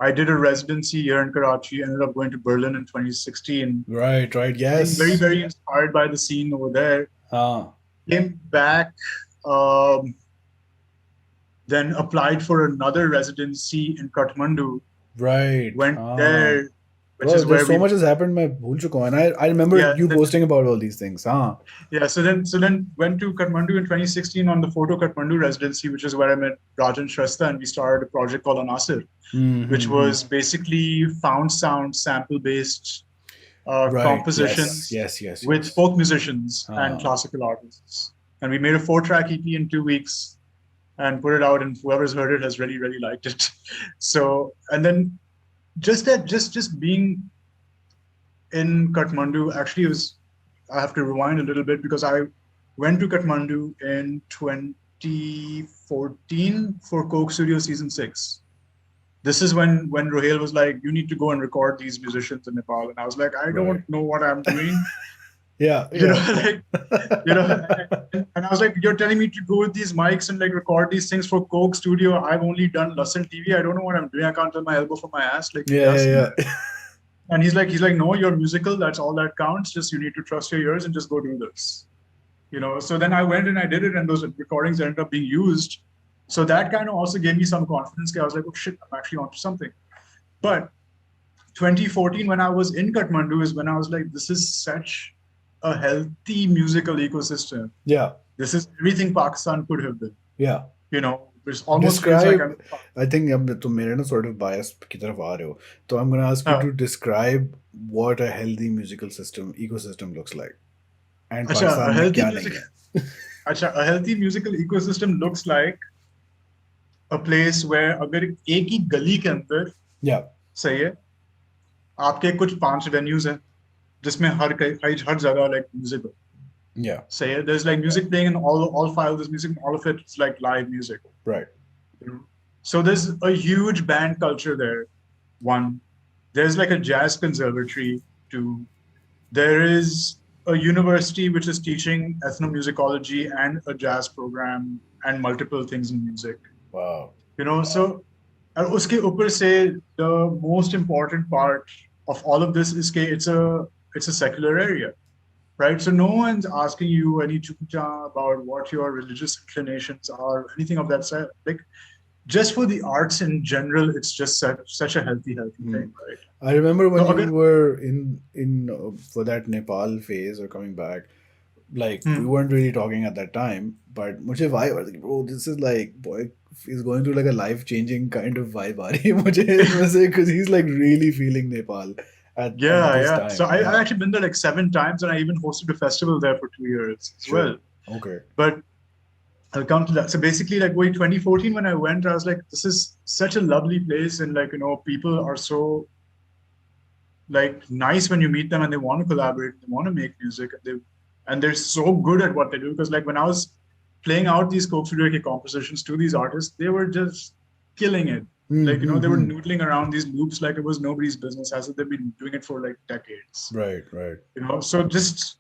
I did a residency here in Karachi, ended up going to Berlin in 2016, Right, right. being very, Yes. very inspired by the scene over there. Ah, Came back, um, then applied for another residency in Kathmandu, right. went Ah. there, which Bro, is there's where so we, much has happened. मैं भूल चुका हूँ. And I remember yeah, you posting about all these things. Ah. yeah. So then went to Kathmandu in 2016 on the Photo Kathmandu residency, which is where I met Rajan Shrestha, and we started a project called Anasir, which Mm-hmm. was basically found sound sample based Right. Yes. compositions Yes. Yes. with Yes. folk musicians and Ah. classical artists. And we made a 4-track EP in 2 weeks and put it out, and whoever's heard it has really, really liked it. So, and then just being in Kathmandu actually was, I have to rewind a little bit because I went to Kathmandu in 2014 for Coke Studio Season 6. This is when Rohel was like, you need to go and record these musicians in Nepal. And I was like, I Right. don't know what I'm doing. Yeah. You know, Yeah. like, you know, and I was like, you're telling me to go with these mics and like record these things for Coke Studio. I've only done Lussun TV. I don't know what I'm doing. I can't tell my elbow from my ass. Like, Yeah. Yeah. Yeah. and he's like, no, you're musical. That's all that counts. Just you need to trust your ears and just go do this. So then I went and I did it, and those recordings ended up being used. So that kind of also gave me some confidence. I was like, oh shit, I'm actually onto something. But 2014, when I was in Kathmandu, is when I was like, this is such a healthy musical ecosystem. Yeah. This is everything Pakistan could have been. Yeah. Which almost feels like Describe. I think अब तुम मेरे ना sort of bias की तरफ आ रहे हो. So I'm gonna ask you uh, to describe what a healthy musical ecosystem looks like, and अच्छा, Pakistan में क्या नहीं है. a healthy musical ecosystem looks like a place where अगर एक ही गली के अंदर Yeah. सही है आपके कुछ 5 venues हैं जिसमें हर जगह like music हो. Yeah. say it. There's like music playing in all files. There's music, all of it's like live music. Right. You know? So there's a huge band culture there. One, there's like a jazz conservatory. Two, there is a university which is teaching ethnomusicology and a jazz program and multiple things in music. Wow. So और उसके ऊपर से the most important part of all of this is that it's a secular area, right? So no one's asking you any chucha about what your religious inclinations are, anything of that sort. Like just for the arts in general, it's just such a healthy thing, right? I remember when So you again, were in for that Nepal phase or coming back, like we weren't really talking at that time, but मुझे vibe I was like, bro, this is like boy is going through like a life changing kind of vibe आ रही है मुझे इसमें से because he's like really feeling Nepal at this yeah. So time. I've Yeah, actually been there like 7 times, and I even hosted a festival there for 2 years as sure. well. Okay. But I'll come to that. So basically, like 2014, when I went, I was like, this is such a lovely place. And like, people are so like nice when you meet them and they want to collaborate, they want to make music, and they're so good at what they do. Because like when I was playing out these Coke Studio compositions to these artists, they were just killing it. Like, they were noodling around these loops like it was nobody's business, as if they've been doing it for like decades. Right, right. So just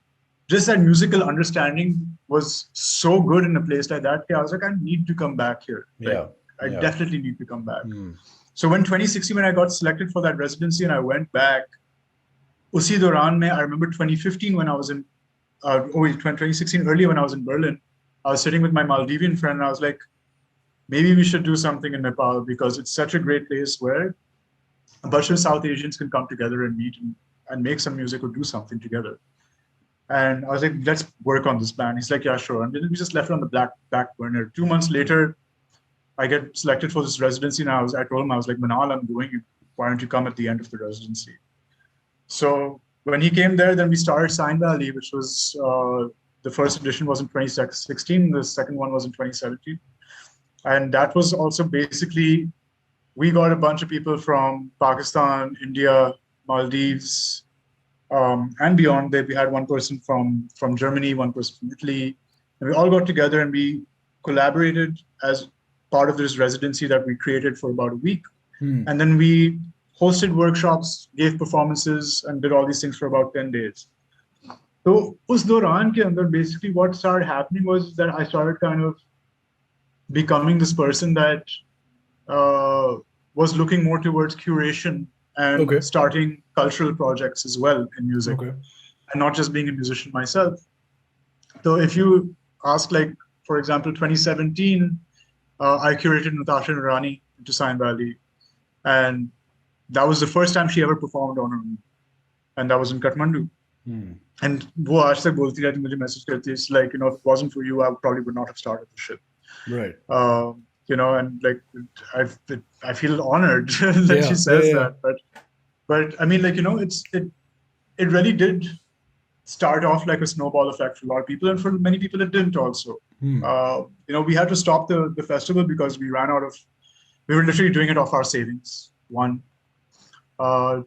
that musical understanding was so good in a place like that. I was like, I need to come back here. Like, I definitely need to come back. So when 2016, when I got selected for that residency and I went back, usi doran mein, I remember 2015 when I was in, 2016 earlier when I was in Berlin, I was sitting with my Maldivian friend and I was like, maybe we should do something in Nepal because it's such a great place where a bunch of South Asians can come together and meet and make some music or do something together. And I was like, let's work on this plan. He's like, yeah, sure. And then we just left it on the back burner. 2 months later, I get selected for this residency. And I told him, I was like, Manal, I'm going. Why don't you come at the end of the residency? So when he came there, then we started Sign Valley, which was the first edition was in 2016. The second one was in 2017. And that was also basically, we got a bunch of people from Pakistan, India, Maldives, and beyond. We had one person from Germany, one person from Italy, and we all got together and we collaborated as part of this residency that we created for about a week. And then we hosted workshops, gave performances, and did all these things for about 10 days. So us doran ke andar, basically what started happening was that I started kind of becoming this person that was looking more towards curation and starting cultural projects as well in music, and not just being a musician myself. So if you ask, like, for example, 2017, I curated Natasha Nurani to Sign Valley, and that was the first time she ever performed on her own, and that was in Kathmandu. And wo aaj tak bolti rehti, mujhe message karti, it's like, if it wasn't for you, I probably would not have started the shit. Right. And like I feel honored that she says that, but I mean, like, it really did start off like a snowball effect for a lot of people, and for many people it didn't also. We had to stop the festival because we were literally doing it off our savings. One.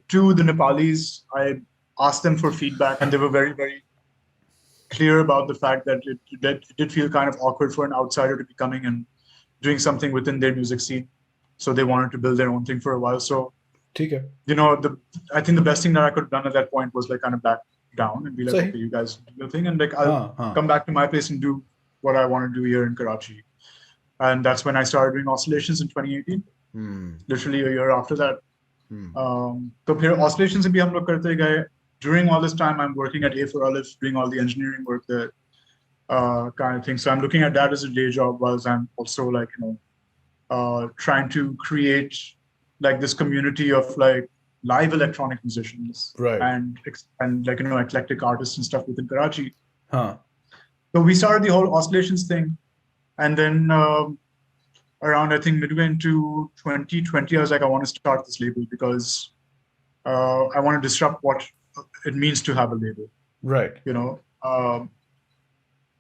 Two, the Nepalis, I asked them for feedback and they were very, very clear about the fact that it did feel kind of awkward for an outsider to be coming and doing something within their music scene. So they wanted to build their own thing for a while. So, I think the best thing that I could have done at that point was like kind of back down and be like, okay, you guys do your thing, and like I'll come back to my place and do what I want to do here in Karachi. And that's when I started doing Oscillations in 2018. Literally a year after that. So here Oscillations bhi hum log karte gaye. During all this time, I'm working at A4 Olive, doing all the engineering work there, kind of thing. So I'm looking at that as a day job, whilst I'm also like, trying to create like this community of like live electronic musicians, and like, eclectic artists and stuff within Karachi. So we started the whole Oscillations thing, and then around, I think, midway into 2020, I was like, I want to start this label because I want to disrupt what it means to have a label. Right. I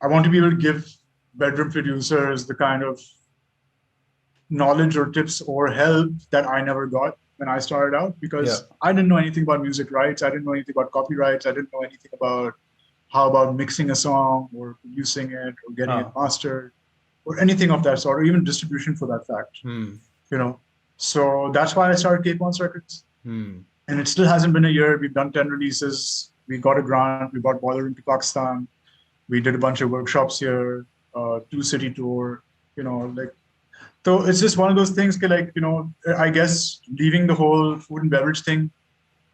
want to be able to give bedroom producers the kind of knowledge or tips or help that I never got when I started out, because I didn't know anything about music rights. I didn't know anything about copyrights. I didn't know anything about how about mixing a song or producing it or getting it Huh. mastered or anything of that sort, or even distribution for that fact. Hmm. You know, so that's why I started Cape Ons Records. Hmm. And it still hasn't been a year. We've done 10 releases. We got a grant. We brought Boiler into Pakistan. We did a bunch of workshops here, two-city tour, like, so it's just one of those things, like, I guess leaving the whole food and beverage thing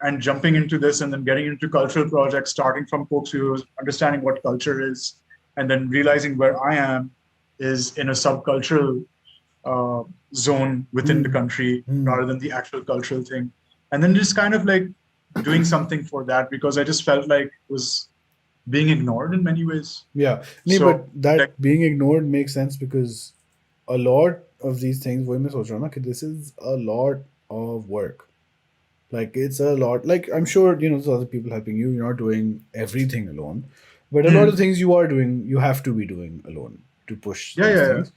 and jumping into this and then getting into cultural projects, starting from Coke Studios, understanding what culture is, and then realizing where I am is in a subcultural uh, zone within the Hmm. country Hmm. rather than the actual cultural thing. And then just kind of like doing something for that because I just felt like it was being ignored in many ways. Yeah. No, So but like, that being ignored makes sense because a lot of these things, वही मैं सोच रहा हूँ ना कि this is a lot of work. Like it's a lot. Like I'm sure there's other people helping you. You're not doing everything alone, but a lot of hmm, things you are doing, you have to be doing alone to push yeah, these yeah, yeah. things,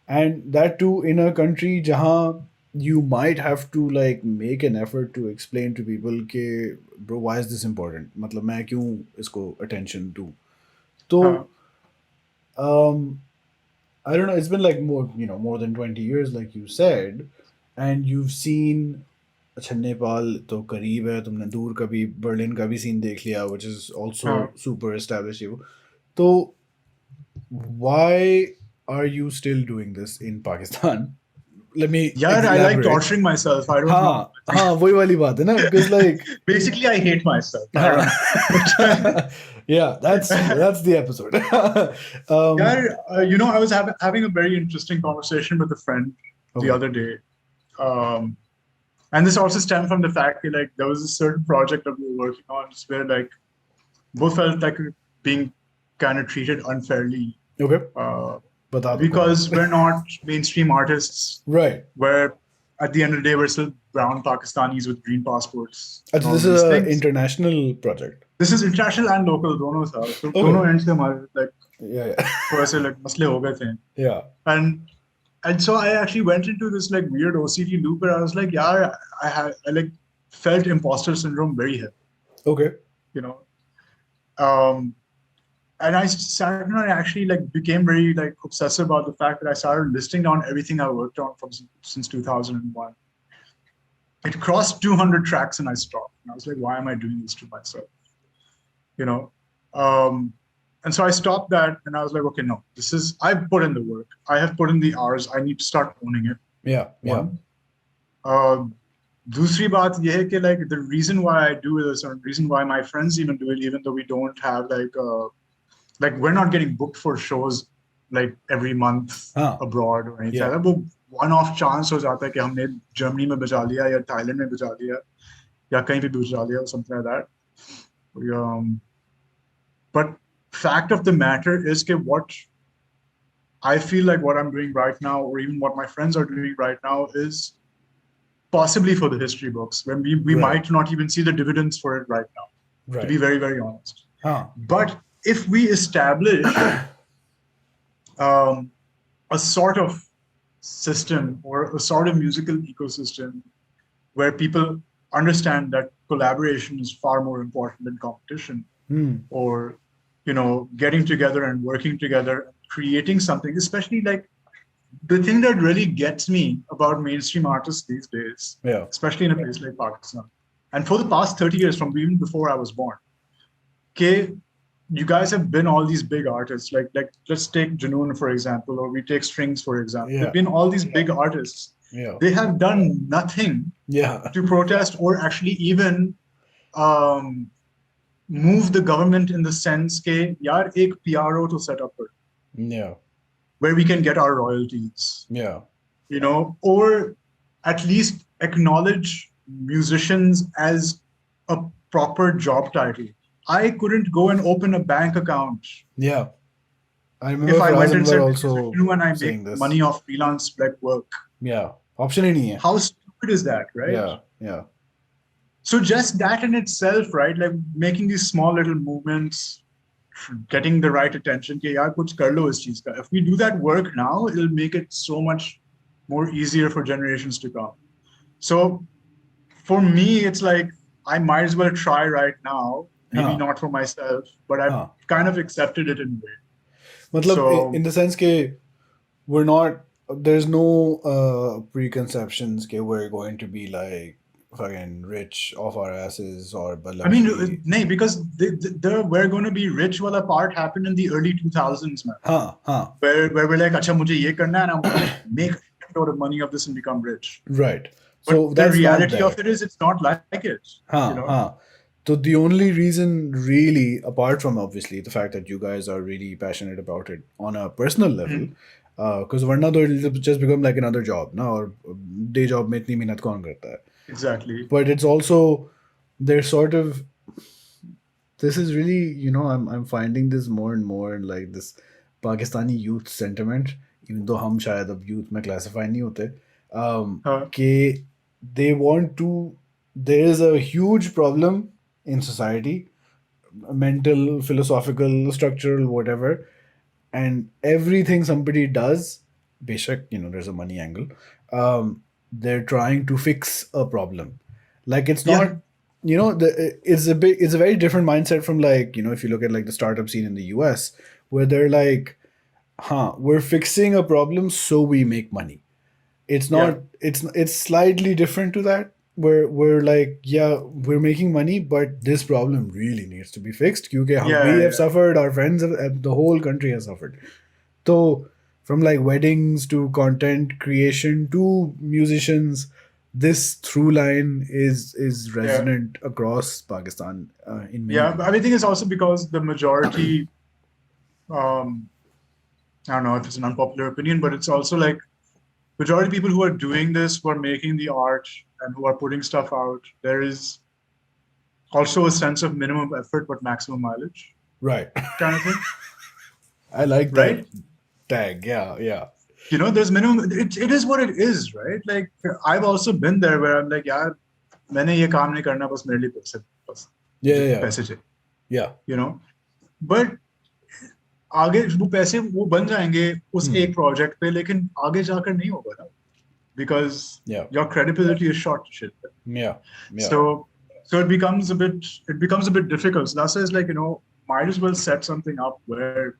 and that too in a country jahan you might have to like make an effort to explain to people ke bro why is this important मतलब मैं क्यों इसको attention दूँ तो Huh. um I don't know. It's been like more than 20 years, like you said, and you've seen. अच्छा नेपाल तो करीब है तुमने दूर का भी बर्लिन का भी सीन देख लिया which is also Huh. super established you तो why are you still doing this in Pakistan let me Yeah, I like elaborate torturing myself. I don't know. हाँ हाँ वही वाली बात है ना because like Basically, I hate myself. I don't know. हाँ yeah that's the episode um Yeah, I was having a very interesting conversation with a friend the okay other day. Um, and this also stemmed from the fact that like there was a certain project that we were working on where like both felt like being kind of treated unfairly okay uh, बता दो कौन because we're not mainstream artists. right Where at the end of the day we're still brown Pakistanis with green passports and अच्छा all this of is these a things. international project This is international and local दोनों था. So okay दोनों ends से हमारे like yeah yeah थोड़े से like मसले हो गए थे. yeah And so I actually went into this like weird OCD loop where I was like, yeah, I like felt imposter syndrome very heavy, okay you know. Um, and I started and I actually like became very like obsessive about the fact that I started listing down everything I worked on from since 2001. It crossed 200 tracks and I stopped. And I was like, why am I doing this to myself? You know. Um, and so I stopped that and I was like, okay, no, I've put in the work. I have put in the hours. I need to start owning it. yeah yeah One. दूसरी बात ये है कि like the reason why I do this or the reason why my friends even do it even though we don't have like we're not getting booked for shows like every month हाँ abroad or anything yeah like that वो one off chance हो जाता है कि हमने Germany में बजा लिया या थाईलैंड में बजा लिया या कहीं पे भी बजा लिया or something like that but fact of the matter is कि what I feel like what I'm doing right now or even what my friends are doing right now is possibly for the history books when we right might not even see the dividends for it right now, to be right very, very honest. हाँ But if we establish um, a sort of system or a sort of musical ecosystem where people understand that collaboration is far more important than competition, hmm or getting together and working together, creating something, especially like the thing that really gets me about mainstream artists these days, yeah especially in a place like Pakistan, and for the past 30 years, from even before I was born, okay, you guys have been all these big artists. Like let's take Junoon, for example, or we take Strings, for example. They've yeah been all these big artists. yeah They have done nothing yeah to protest or actually even um, move the government in the sense that yaar ek PRO to set up yeah where we can get our royalties, yeah or at least acknowledge musicians as a proper job title. I couldn't go and open a bank account yeah I if remember I went Faraz and Anwar said, this is also Vishnu and I make saying this money off freelance black work. yeah option ही नहीं है How stupid is that, right? yeah So just that in itself, right? Like making these small little movements, getting the right attention. कि यार कुछ कर लो इस चीज का. If we do that work now, it'll make it so much more easier for generations to come. So for me, it's like I might as well try right now maybe हाँ not for myself, but I've हाँ kind of accepted it in a way. मतलब So, in the sense के we're not, there's no preconceptions that we're going to be like fucking rich off our asses or I mean, luxury. nay, because the we're going to be rich wala part happened in the early 2000s, man. हाँ हाँ Where we're like, acha, mujhe ye karna hai, and I'm going to make a lot of money of this and become rich. right. But So the that's not reality there. of it is, it's not like it, you हाँ know? हाँ. So the only reason really, apart from obviously the fact that you guys are really passionate about it on a personal level, Mhm. because वरना तो it'll just become like another job, ना, और day job में इतनी मेहनत कौन करता है. Exactly. But it's also, there's sort of, this is really, I'm finding this more and more in like this Pakistani youth sentiment, even though हम शायद अब youth में classify नहीं होते, कि they want to, there is a huge problem in society, mental, philosophical, structural, whatever, and everything somebody does, beshak, there's a money angle, they're trying to fix a problem. Like it's Yeah. not, it's a very different mindset from, like, if you look at like the startup scene in the US, where they're like, we're fixing a problem so we make money. It's Yeah. not, it's slightly different to that, where we're like, yeah, we're making money, but this problem really needs to be fixed, because we Yeah. have Yeah. suffered, our friends have, the whole country has suffered. So from like weddings to content creation to musicians, this through line is Yeah. resonant across Pakistan, in many Yeah. But people. I think it's also because the majority, um, I don't know if it's an unpopular opinion, but it's also like majority of people who are doing this, who are making the art and who are putting stuff out, there is also a sense of minimum effort but maximum mileage Right. kind of thing, I like that right? tag. Yeah, yeah. There's minimum. It is what it is, right? Like I've also been there where I'm like, यार मैंने ये काम नहीं करना बस मेरे लिए पैसे बस Yeah, मुझे yeah, yeah. पैसे चाहिए, Yeah. but आगे वो पैसे वो बन जाएंगे उस Hmm. एक प्रोजेक्ट पे, लेकिन आगे जाकर नहीं होगा ना, because Yeah. your credibility is short shit. Yeah. Yeah. So it becomes a bit difficult. So that's why it's like, might as well set something up where,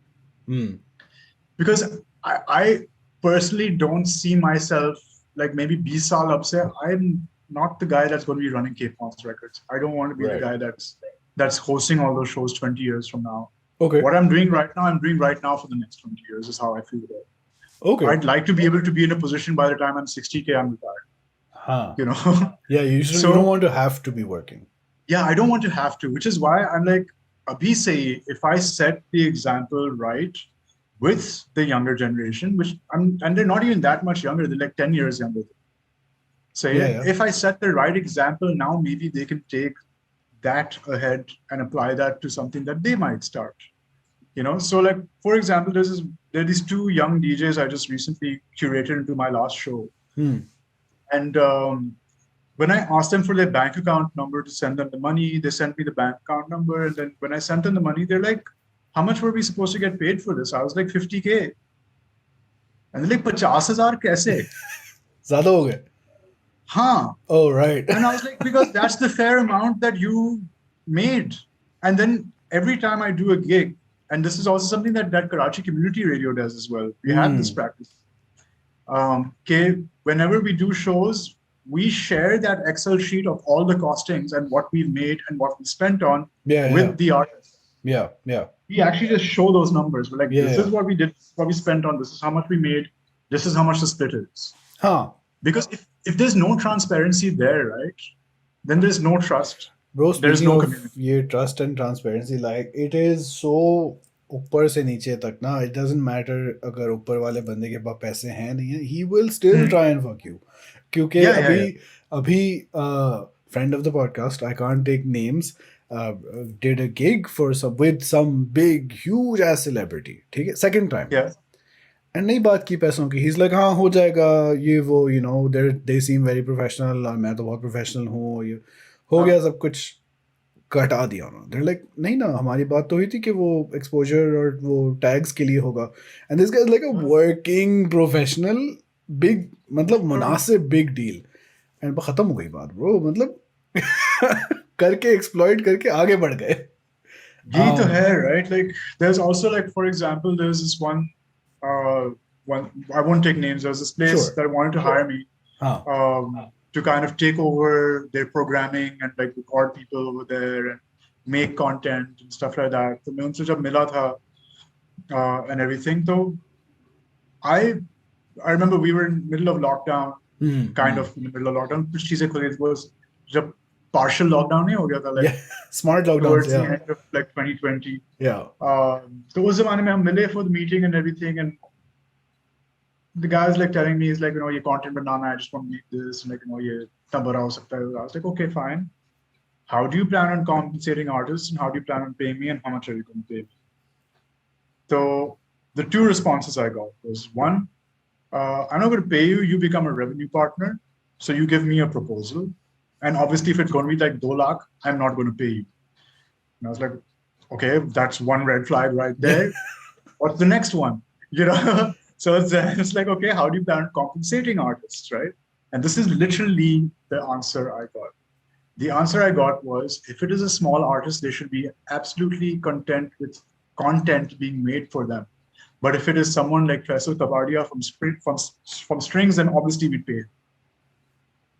Hmm. because I personally don't see myself like maybe 20 saal up se, I'm not the guy that's going to be running Cape Monster Records. I don't want to be the Right. guy that's hosting all those shows 20 years from now. Okay. What I'm doing right now, I'm doing right now for the next 20 years is how I feel about it. Okay. I'd like to be able to be in a position by the time I'm 60K, I'm retired. Huh. Yeah, you don't want to have to be working. Yeah, I don't want to have to, which is why I'm like, Abhi say, if I set the example right with the younger generation, and they're not even that much younger, they're like 10 years younger. So Yeah. if I set the right example now, maybe they can take that ahead and apply that to something that they might start. So like, for example, there are these two young DJs I just recently curated into my last show. And when I asked them for their bank account number to send them the money, they sent me the bank account number. And then when I sent them the money, they're like, how much were we supposed to get paid for this? I was like, 50K. And they're like, 50,000 kaise? ज़्यादा हो गए. Huh. Oh, right. And I was like, because that's the fair amount that you made. And then every time I do a gig, and this is also something that Karachi community radio does as well. We have this practice. Whenever we do shows, we share that Excel sheet of all the costings and what we made and what we spent on with the artist. Yeah. We actually just show those numbers. We're like, this is what we did, what we spent on, this is how much we made, this is how much the split is. Because if there's no transparency there, right, then there's no trust. Bro, there's no community. ये trust and transparency, like it is so ऊपर से नीचे तक ना, it doesn't matter अगर ऊपर वाले बंदे के पास पैसे हैं नहीं है, he will still try and fuck you. क्योंकि अभी friend of the podcast, I can't take names, did a gig with some big huge ass celebrity, ठीक है, second time. Yeah. And नहीं बात की पैसों की, he's like हाँ हो जाएगा ये वो, they seem very professional और मैं तो बहुत professional हूँ, ये हो गया सब कुछ, कटा दिया उन्होंने. They're like नहीं ना, हमारी बात तो हुई थी कि वो exposure और वो tags के लिए होगा. And this guy is like a working professional, big, मतलब मुनासिब big deal. And खत्म हो गई बात bro, मतलब करके exploit करके आगे बढ़ गए. Ye to hai, right? Like there's also like, for example, there's this uh, one, I won't take names. There's this place Sure. that wanted to hire me हाँ. to kind of take over their programming and like record people over there and make content and stuff like that. So मैं उनसे जब मिला था and everything, so I I remember we were in the middle of lockdown, kind of in the middle of lockdown. कुछ चीजें खुली थी, was जब partial lockdown नहीं हो गया था, like Yeah. Smart lockdowns. towards the Yeah. end of like 2020. Yeah. So उस जमाने में हम मिले for the meeting and everything, and the guy's like telling me, he's like, ये content banana, I just want to make this, and like, ये इतना बड़ा हो सकता है. I was like, okay, fine. How do you plan on compensating artists, and how do you plan on paying me, and how much are you going to pay me? So the two responses I got was one, I'm not going to pay you. You become a revenue partner. So you give me a proposal. And obviously, if it's going to be like 2 lakh, I'm not going to pay you. And I was like, okay, that's one red flag right there. What's the next one? So it's like, okay, how do you plan on compensating artists, right? And this is literally the answer I got. The answer I got was, if it is a small artist, they should be absolutely content with content being made for them. But if it is someone like Faisal Kabadia from Strings, then obviously we pay.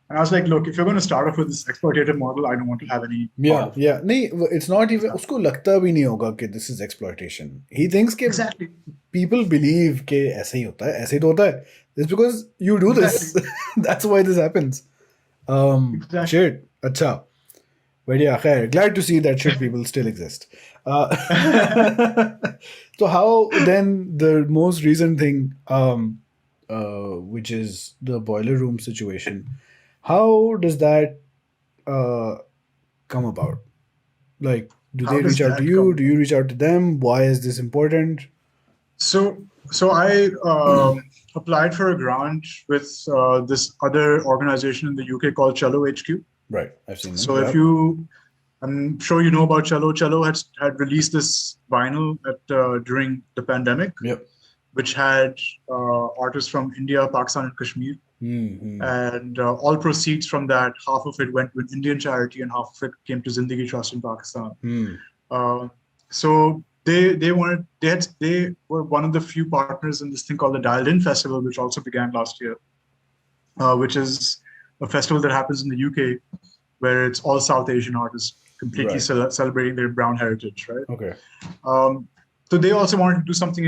And I was like, look, if you're going to start off with this exploitative model, I don't want to have any. Yeah. No, it's not even. उसको लगता भी नहीं होगा कि this is exploitation. He thinks कि exactly. People believe कि ऐसे ही होता है, ऐसे ही तो होता है. It's because you do this. That's why this happens. Exactly. Shit. अच्छा. But yeah, khair. Glad to see that shit people still exist. So how then the most recent thing, which is the boiler room situation, how does that come about? Like, do they reach out to you? Do you reach out to them? Why is this important? So I applied for a grant with this other organization in the UK called Cello HQ. Right, I've seen them. So if you, I'm sure you know about Cello. Cello had released this vinyl during the pandemic, which had artists from India, Pakistan, and Kashmir. And all proceeds from that, half of it went to an Indian charity and half of it came to Zindagi Trust in Pakistan. So they were one of the few partners in this thing called the Dialed In Festival, which also began last year, which is a festival that happens in the UK, where it's all South Asian artists completely celebrating their brown heritage, right? Okay. So they also wanted to do something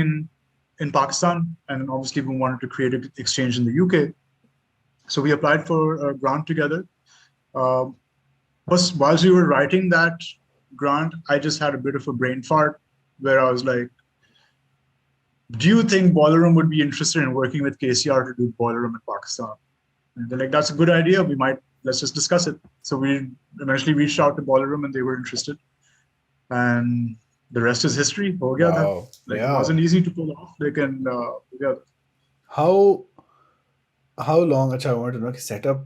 in Pakistan, and obviously we wanted to create an exchange in the UK. So we applied for a grant together. But whilst we were writing that grant, I just had a bit of a brain fart where I was like, do you think Boiler Room would be interested in working with KCR to do Boiler Room in Pakistan? And they're like, that's a good idea. Let's just discuss it. So we eventually reached out to Boiler Room and they were interested. And the rest is history. Wow. It wasn't easy to pull off. How long? I wanted to know set up.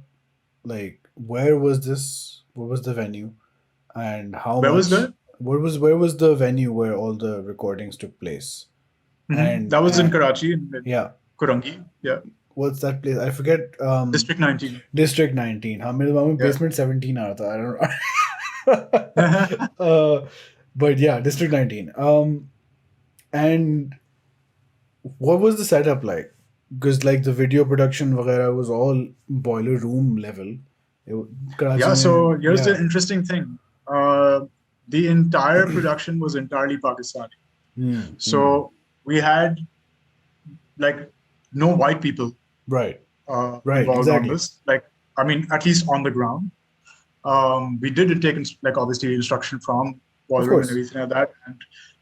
Like, where was this? What was the venue? And how where much? Was that? Where was the venue where all the recordings took place? And that was in Karachi. Kurangi. Yeah. What's that place? I forget. District 19. District 19. हाँ मेरे दिमाग में basement 17 आ रहा था. I don't know. But yeah, District 19. And what was the setup like? Because like the video production वगैरह was all boiler room level. So here's the interesting thing. The entire production was entirely Pakistani. So we had like no white people. Right. Involved exactly. on this. Like, I mean, at least on the ground. We did take like obviously instruction from Boiler and everything like that.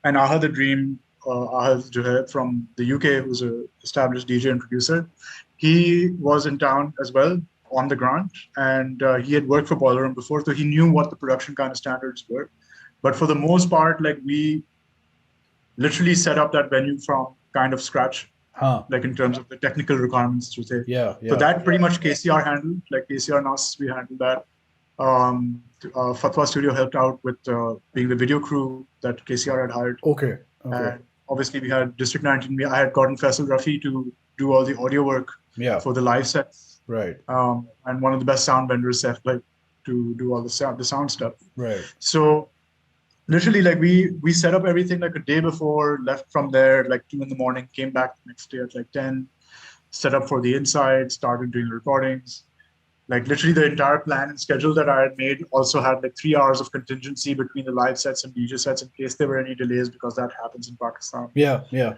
And Aha the Dream, Aha from the UK, who's an established DJ and producer, he was in town as well on the ground, and he had worked for Boiler Room before, so he knew what the production kind of standards were. But for the most part, like we literally set up that venue from kind of scratch. Like in terms of the technical requirements, to say. So that pretty much KCR handled, like KCR NAS, we handled that. Fatwa Studio helped out with being the video crew that KCR had hired. Okay. And obviously we had District 19. I had gotten Faisal Rafi to do all the audio work for the live sets. Right. And one of the best sound vendors, like to do all the sound stuff. Right. So literally like we set up everything like a day before, left from there like 2 in the morning, came back the next day at like 10, set up for the inside, started doing recordings. Like literally the entire plan and schedule that I had made also had like 3 hours of contingency between the live sets and DJ sets in case there were any delays, because that happens in Pakistan. Yeah, yeah.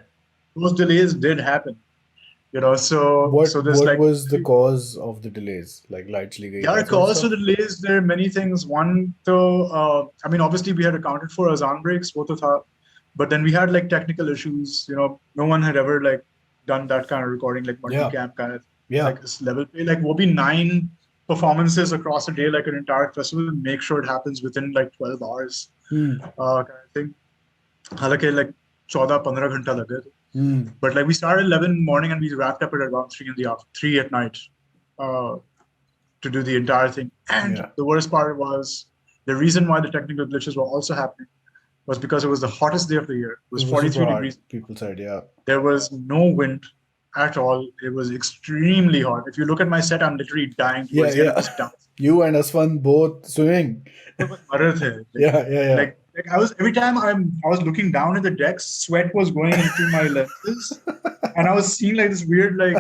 Those delays did happen, so there's What like, was the cause of the delays? Like light chali gayi, yeah, that sort of cause stuff? for the delays, there are many things. One, though, I mean, obviously we had accounted for azan breaks, wo to tha, but then we had like technical issues. No one had ever like done that kind of recording, like Yeah, multicam kind of, yeah. like this level play. Like, will be 9 performances across a day, like an entire festival, and make sure it happens within like 12 hours, Hmm. kind of thing. हालांकि like 14-15 घंटा लगे थे. Hmm. But like we started 11 in the morning and we wrapped up at around 3 at night, uh, to do the entire thing. And Yeah. the worst part was, the reason why the technical glitches were also happening was because it was the hottest day of the year. It was It was super 43 hard, degrees. people said, yeah. There was no wind at all. It was extremely hot. If you look at my set, I'm literally dying Yeah, towards the end of yeah. this dance. You and Aswan both swimming. Like, Yeah, yeah, yeah. like I was, every time I was looking down at the decks, sweat was going into my lenses, and I was seeing like this weird like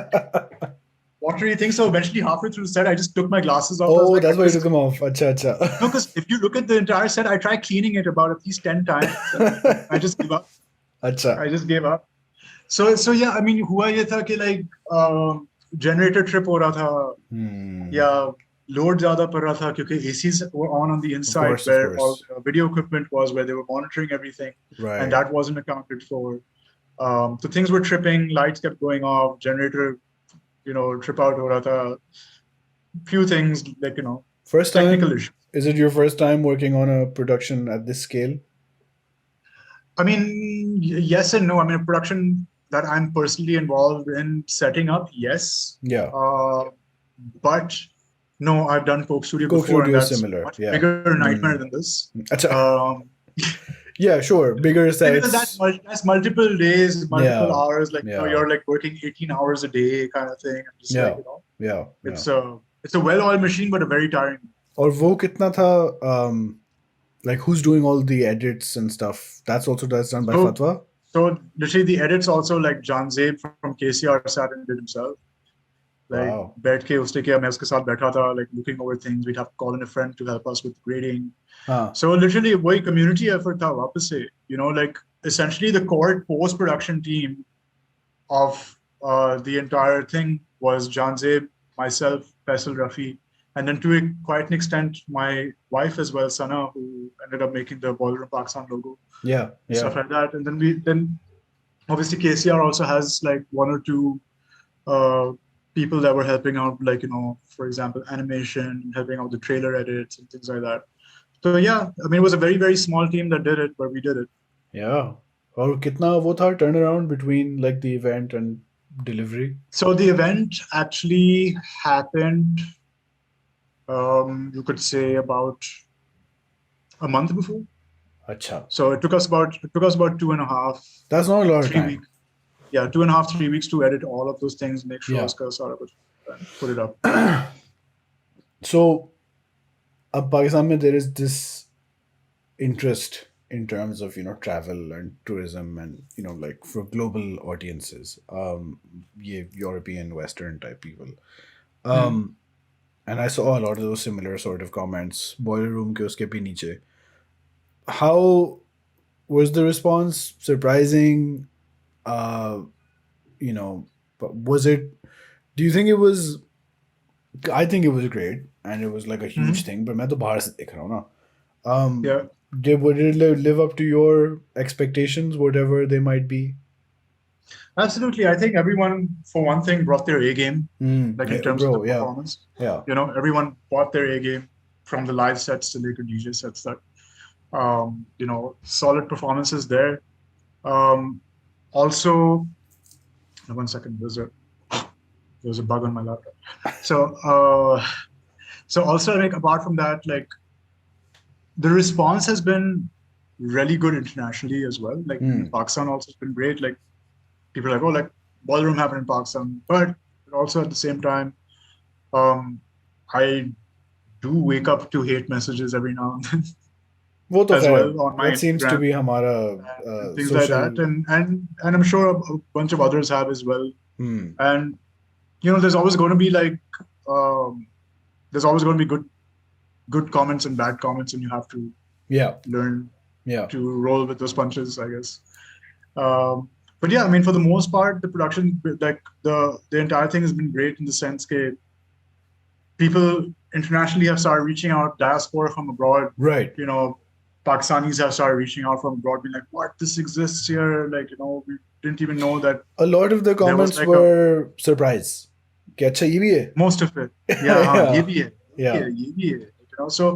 watery thing. So eventually, halfway through the set, I just took my glasses off. I was Oh, like, that's why you took them off. Acha, acha. no, because if you look at the entire set, I tried cleaning it about at least 10 times. And I just gave up. Acha. I just gave up. So yeah, I mean, हुआ ये था कि like generator trip हो रहा था, या load ज़्यादा पड़ रहा था क्योंकि ACs were on the inside, course, where all the video equipment was, where they were monitoring everything, Right. and that wasn't accounted for. So things were tripping, lights kept going off, generator, trip out हो रहा था. Few things like, First technical time, issues. is it your first time working on a production at this scale? I mean, yes and no. I mean, a production that I'm personally involved in setting up, yes. Yeah. But no, I've done Coke Studio Coke before, Studio and is that's similar. much Yeah. bigger nightmare than this. Acha. Yeah, sure. Bigger Because sets. that's multiple days, multiple Yeah. hours. Like, Yeah. you're like working 18 hours a day kind of thing. And just Yeah. like, Yeah. it's a well-oiled machine, but a very tiring. और वो कितना था, like who's doing all the edits and stuff? That's done by Fatwa? So literally the edits also, like John Zabe from KCR sat and did himself. Like, Wow. बैठ के उसने किया, मैं उसके साथ बैठा था, like looking over things. We'd have to call in a friend to help us with grading. So literally वही community effort था वापस से. Like essentially the core post-production team of the entire thing was John Zabe, myself, Faisal Rafi, and then to quite an extent, my wife as well, Sana, who ended up making the Ballroom Pakistan logo. Yeah. Stuff like that. And then obviously KCR also has like one or two people that were helping out, like, for example, animation, helping out the trailer edits and things like that. So yeah, I mean, it was a very, very small team that did it, but we did it. Yeah. और कितना वो था turnaround between like the event and delivery? So the event actually happened, you could say, about a month before. Acha. So it took us about 2.5. That's not a lot of time. Weeks. Yeah, 2.5, 3 weeks to edit all of those things, make sure put it up. So, Pakistan, there is this interest in terms of travel and tourism and like for global audiences, European Western type people, and I saw a lot of those similar sort of comments. Boiler room ke uske bhi niche. How was the response? Surprising? Was it? Do you think it was? I think it was great, and it was like a huge thing. But मैं तो बाहर से देख रहा हूँ ना. Yeah. Did it live up to your expectations, whatever they might be? Absolutely. I think everyone, for one thing, brought their A game, like in terms of the performance. Yeah. Everyone brought their A game, from the live sets to later DJ sets. That, solid performances there. Also, 1 second, there's a bug on my laptop. So also, like, apart from that, like, the response has been really good internationally as well. Like, Pakistan also has been great. Like, people are like, oh, like, ballroom happened in Pakistan. But also at the same time, I do wake up to hate messages every now and then. वो तो as खैर, well on my that seems to Instagram be हमारा and things like social. that, and I'm sure a bunch of others have as well. Hmm. And there's always going to be like um, there's always going to be good comments and bad comments, and you have to Yeah. learn Yeah. to roll with those punches, I guess. Um, but yeah, I mean, for the most part, the production, like the entire thing has been great in the sense that people internationally have started reaching out, diaspora from abroad, Right. Pakistanis have started reaching out from abroad, being like, what, this exists here? Like, we didn't even know that A lot of the there was comments like a were surprise. कि अच्छा ये भी है. most of it. Yeah, ye Yeah. bhi hai, Yeah. ye bhi hai, so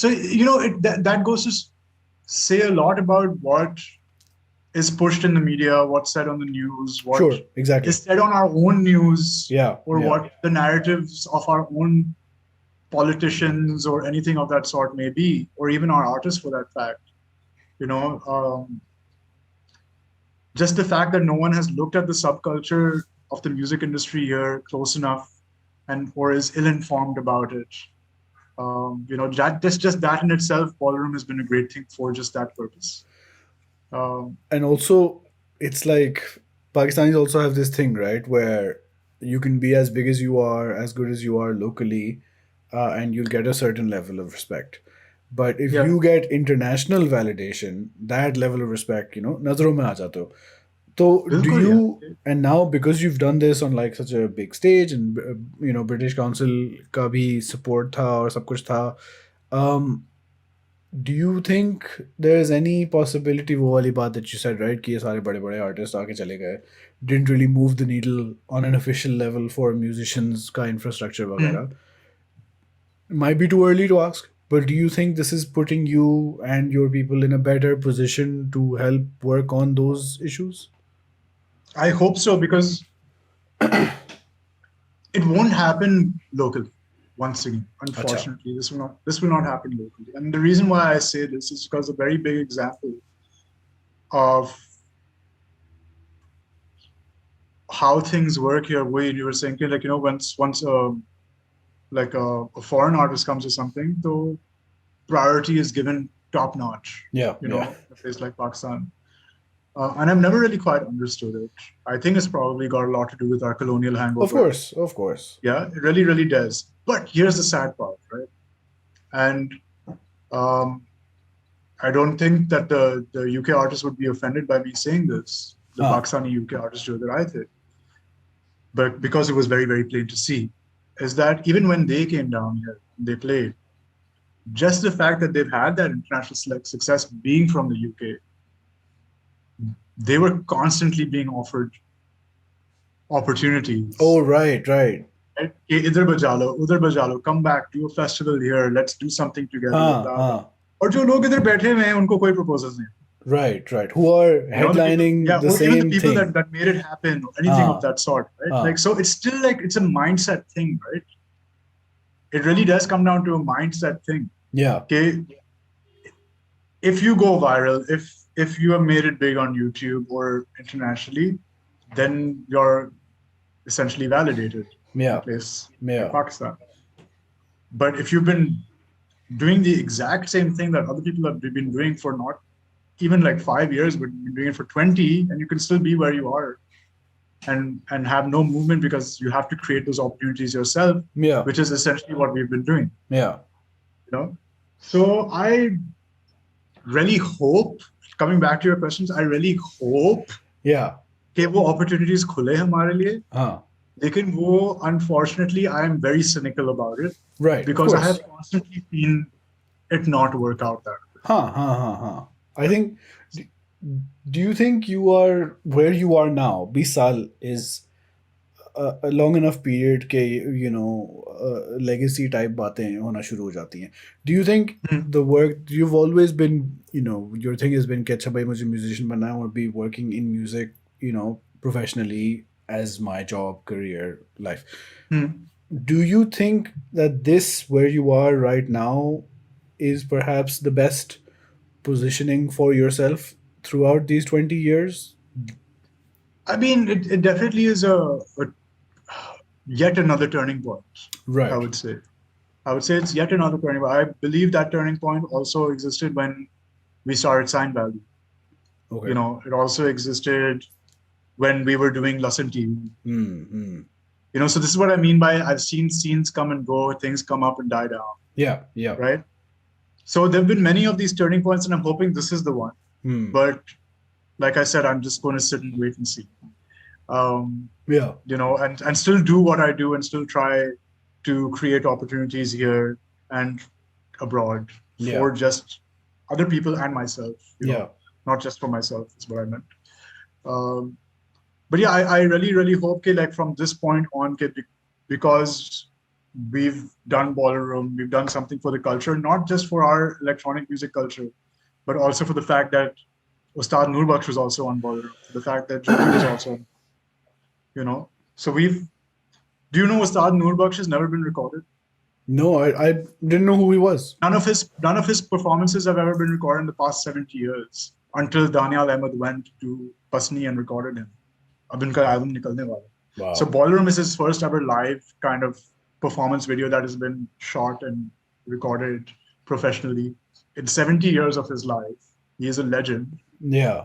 that goes to say a lot about what is pushed in the media, what's said on the news, what Sure. Exactly. is said on our own news, Yeah. or Yeah. what the narratives of our own politicians or anything of that sort may be, or even our artists for that fact. Just the fact that no one has looked at the subculture of the music industry here close enough and or is ill-informed about it. Just that in itself, ballroom has been a great thing for just that purpose. And also, it's like Pakistanis also have this thing, right, where you can be as big as you are, as good as you are locally, and you'll get a certain level of respect. But if Yeah, you get international validation, that level of respect, nazaron mein aa jate ho. So do bilkul, yeah. you, and now because you've done this on like such a big stage, and British Council ka bhi support tha aur sab kuch tha, um, do you think there's any possibility वो वाली बात that you said, right, कि ये सारे बड़े बड़े artists आके चले गए, didn't really move the needle on an official level for musicians का infrastructure Hmm. वगैरह? Might be too early to ask, but do you think this is putting you and your people in a better position to help work on those issues? I hope so, because it won't happen locally. Once again, अच्छा. unfortunately, this will not happen locally. And the reason why I say this is because a very big example of how things work here, Wade, you were saying, like, once like a foreign artist comes or something, so priority is given top notch, Yeah, in yeah. a place like Pakistan. And I've never really quite understood it. I think it's probably got a lot to do with our colonial Of hangover. course, of course. Yeah, it really, really does. But here's the sad part, right? And um, I don't think that the UK artists would be offended by me saying this, the Huh. Pakistani UK artists do that I think. But because it was very, very plain to see, is that even when they came down here, they played, just the fact that they've had that international success being from the UK, they were constantly being offered opportunities. Oh, right, right. Right? Idhar bajalo, udhar bajalo, come back, do a festival here, let's do something together. Huh, Blah, blah. huh. और जो लोग इधर बैठे हुए हैं उनको कोई proposals नहीं. Right, right. Who are The people, headlining yeah, the or even the same people thing. that made it happen or anything of Ah, that sort, right? ah. Like, so it's still like it's a mindset thing, right? It really does come down to a mindset thing. Yeah. Okay, if you go viral, if you have made it big on YouTube or internationally, then you're essentially validated in a Yeah. place Yeah. like Pakistan. But if you've been doing the exact same thing that other people have been doing for not even like 5 years, but you've been doing it for 20, and you can still be where you are and have no movement because you have to create those opportunities yourself, Yeah. which is essentially what we've been doing. Yeah. So I really hope, coming back to your questions, I really hope Yeah. कि वो opportunities खुले हमारे लिए. Huh. लेकिन वो, unfortunately, I am very cynical about it. Right. Because of I course. have constantly seen it not work out that way. Huh. I think. Do you think you are where you are now? 20 साल is a long enough period के legacy type बातें होना शुरू हो जाती हैं. Do you think the work you've always been, your thing has been कि अच्छा भाई मुझे musician बनना है or be working in music, professionally as my job, career, life. Do you think that this where you are right now is perhaps the best positioning for yourself throughout these 20 years? I mean, it definitely is a yet another turning point. Right. I would say it's yet another turning point. I believe that turning point also existed when we started Sign Value. Okay. It also existed when we were doing Lussun TV. Mm-hmm. So this is what I mean by I've seen scenes come and go, things come up and die down. Yeah, yeah. Right. So there have been many of these turning points, and I'm hoping this is the one. But like I said, I'm just going to sit and wait and see. Yeah. And still do what I do and still try to create opportunities here and abroad for just other people and myself. Not just for myself is what I meant. But yeah, I really, really hope like from this point on, because we've done ballroom, we've done something for the culture, not just for our electronic music culture, but also for the fact that Ustad Noorbakhsh was also on ballroom, for the fact that Jyoti was also on, So do you know Ustad Noorbakhsh has never been recorded? No, I didn't know who he was. None of his performances have ever been recorded in the past 70 years until Daniel Ahmed went to Pasni and recorded him. Ab inka album nikalne wala. Wow. So Ballroom is his first ever live kind of performance video that has been shot and recorded professionally. In 70 years of his life, he is a legend. Yeah.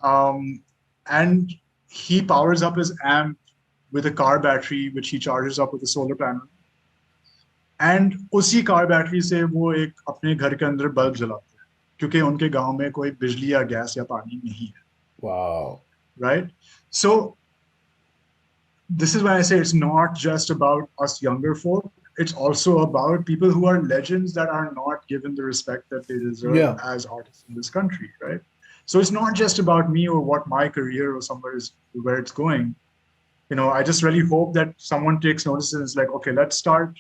And he powers up his amp with a car battery, which he charges up with a solar panel. And उसी car battery से वो एक अपने घर के अंदर bulb जलाते हैं क्योंकि उनके गांव में कोई बिजली या गैस या पानी नहीं है. Wow. Right? So this is why I say it's not just about us younger folk. It's also about people who are legends that are not given the respect that they deserve as artists in this country, right? So it's not just about me or what my career or somewhere is where it's going. I just really hope that someone takes notice and is like, okay, let's start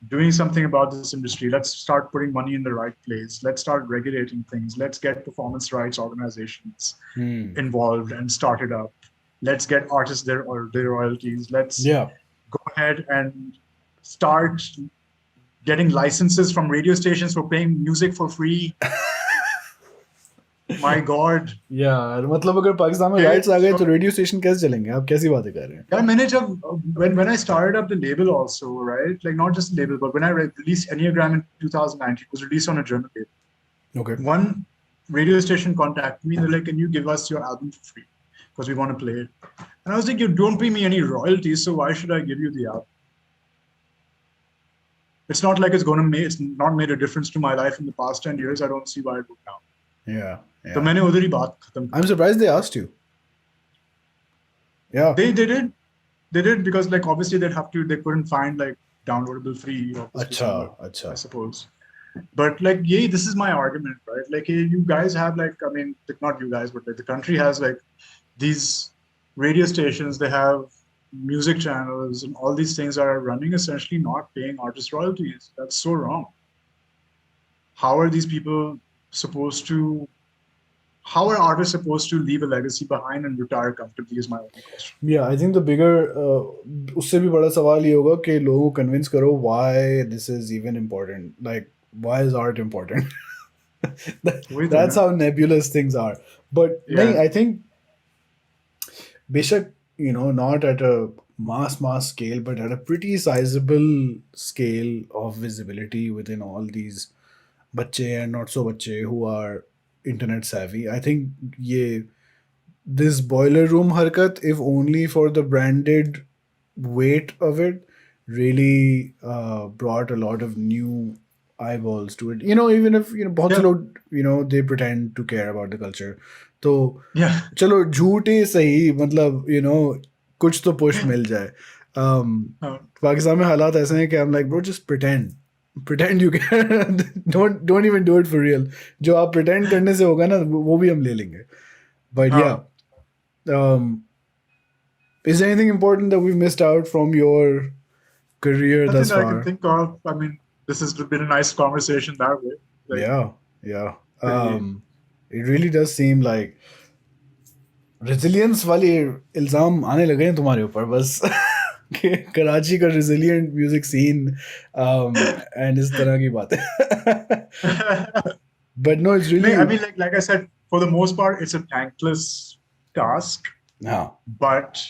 doing something about this industry. Let's start putting money in the right place. Let's start regulating things. Let's get performance rights organizations involved and started up. Let's get artists their royalties. Let's go ahead and start getting licenses from radio stations for playing music for free. My God. Yeah, मतलब अगर पाकिस्तान में rights आ गए तो radio station कैसे चलेंगे? आप कैसी बातें कर रहे हैं? Yeah, मैंने जब when I started up the label also, right? Like not just the label, but when I released Enneagram in 2019, it was released on a German label. Okay. One radio station contacted me. They're like, "Can you give us your album for free? Because we want to play it." And I was like, "You don't pay me any royalties, so why should I give you the album?" It's not like it's not made a difference to my life in the past 10 years. I don't see why it would now. Yeah. So मैंने उधर ही बात खत्म. I'm surprised they asked you. Yeah. They did because like obviously they couldn't find like downloadable free. Acha. I suppose. But like, this is my argument, right? Like, you guys have like, I mean, not you guys, but like the country has like these radio stations. They have music channels and all these things that are running essentially not paying artist royalties. That's so wrong. How are these people supposed to? How are artists supposed to leave a legacy behind and retire comfortably is my only question. Yeah, I think the bigger, उससे भी बड़ा सवाल ये होगा कि लोगों को convince करो why this is even important. Like, why is art important? That's how nebulous things are. But I think, बेशक, not at a mass scale, but at a pretty sizable scale of visibility within all these बच्चे and not so बच्चे who are internet savvy. I think this boiler room harkat, if only for the branded weight of it, really brought a lot of new eyeballs to it. Even if बहुत से लोग they pretend to care about the culture. तो चलो झूठे सही मतलब कुछ तो push मिल जाए. पाकिस्तान में हालात ऐसे हैं कि I'm like, bro, just pretend you can. don't even do it for real. जो आप pretend करने से होगा ना वो भी हम ले लेंगे. But is there anything important that we've missed out from your career thus far? I can think of. I mean, this has been a nice conversation that way. Like, yeah. It really does seem like resilience वाले इल्जाम आने लगे हैं तुम्हारे ऊपर बस. कराची का resilient music scene and इस तरह की बातें. But no, it's really. I mean, like I said, for the most part, it's a thankless task. But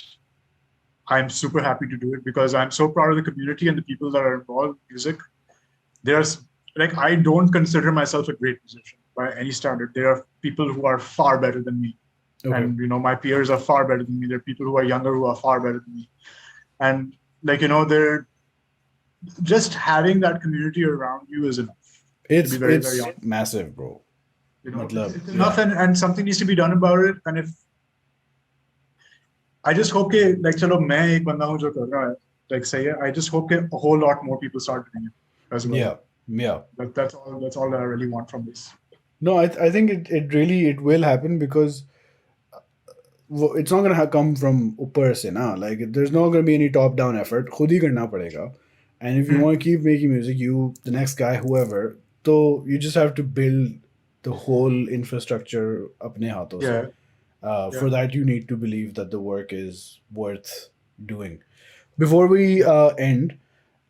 I'm super happy to do it because I'm so proud of the community and the people that are involved in music. There's like, I don't consider myself a great musician. by any standard. There are people who are far better than me. Okay. And, my peers are far better than me. There are people who are younger who are far better than me. And they're just having that community around you is enough. It's to be very, very honest. massive, bro. It's enough, and something needs to be done about it. And if I just hope that, chalo, main ek banda hu jo kar raha hai, say I just hope that a whole lot more people start doing it as well. Yeah. That's all that I really want from this. No, I think it really will happen because it's not gonna come from upper se na. Like there's not gonna be any top down effort. Khud hi karna padega. And if you want to keep making music, the next guy, whoever, so you just have to build the whole infrastructure apne haathon se. For that, you need to believe that the work is worth doing. Before we end,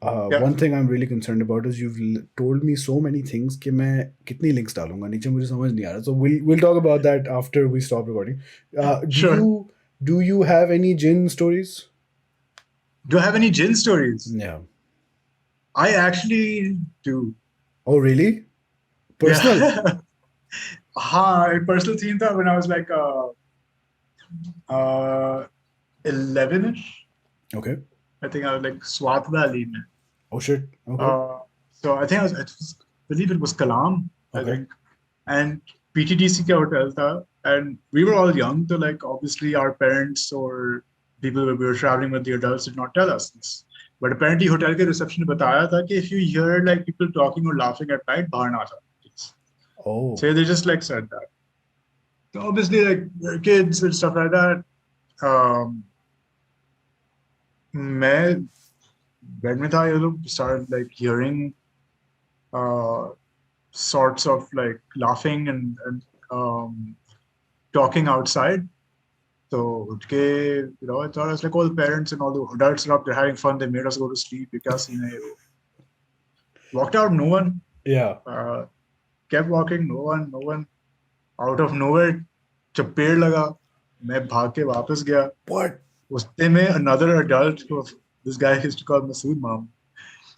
one thing I'm really concerned about is you've told me so many things कि मैं कितनी links डालूंगा नीचे मुझे समझ नहीं आ रहा. So we'll talk about that after we stop recording. Sure. Do you have any Jinn stories? Do I have any Jinn stories? Yeah. I actually do. Oh, really? Personal? Yeah. A personal theme tha when I was like 11-ish. Okay. I think I was like Swat Valley. Oh, shit. Okay. So I think I believe it was Kalam, I think. And PTDC ka hotel tha. And we were all young, so like obviously our parents or people we were traveling with, the adults, did not tell us this. But apparently hotel ke reception ne bataya tha ki if you hear like people talking or laughing at night, bahar na jao. Oh. So they just like said that. So obviously like we're kids and stuff like that. मैं bed में था, started like hearing sorts of like laughing and talking outside. So I thought I was like all the parents and all the adults are up, they're having fun, they made us go to sleep. Walked out, no one. Yeah. Kept walking, no one. Out of nowhere, जब पेड़ लगा, मैं भाग के वापस गया. What? उसते में another adult, this guy used to call Masood Mom,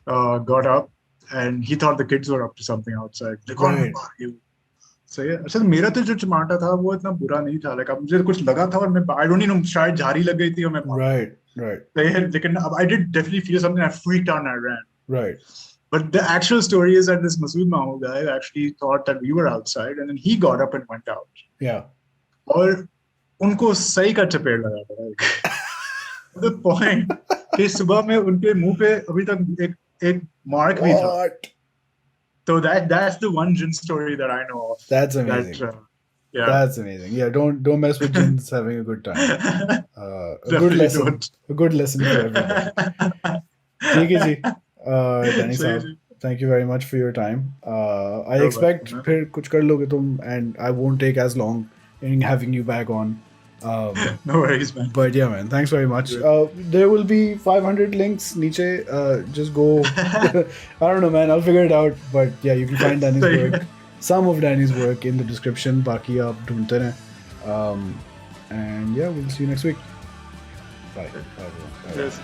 got up and he thought the kids were up to something outside. Like, right. So yeah, अच्छा मेरा तो जो चमाटा था वो इतना बुरा नहीं था. Like मुझे कुछ लगा था और मैं I don't even know, शायद झाड़ी लग गई थी और मैं Right. लेकिन I did definitely feel something. I freaked out and I ran. Right. But the actual story is that this Masood Mahu guy actually thought that we were outside and then he got up and went out. Yeah. और उनको सही का चपेट लगा था. The point कि सुबह में उनके मुंह पे अभी तक एक mark भी था. So that's the one Jinn story that I know of. That's amazing. Yeah. That's amazing. Yeah, don't mess with Jinns having a good time. A good lesson. Don't. A good lesson for everybody. ठीक है जी. Danny साहब, thank you very much for your time. I expect फिर कुछ कर लोगे तुम, and I won't take as long in having you back on. No worries, man. But yeah, man, thanks very much. There will be 500 links niche. Just go. I don't know, man. I'll figure it out. But yeah, you can find Danny's work, some of Danny's work in the description. Baki aap dhoondte rahe. And yeah, we'll see you next week. Bye. Bye. Yes.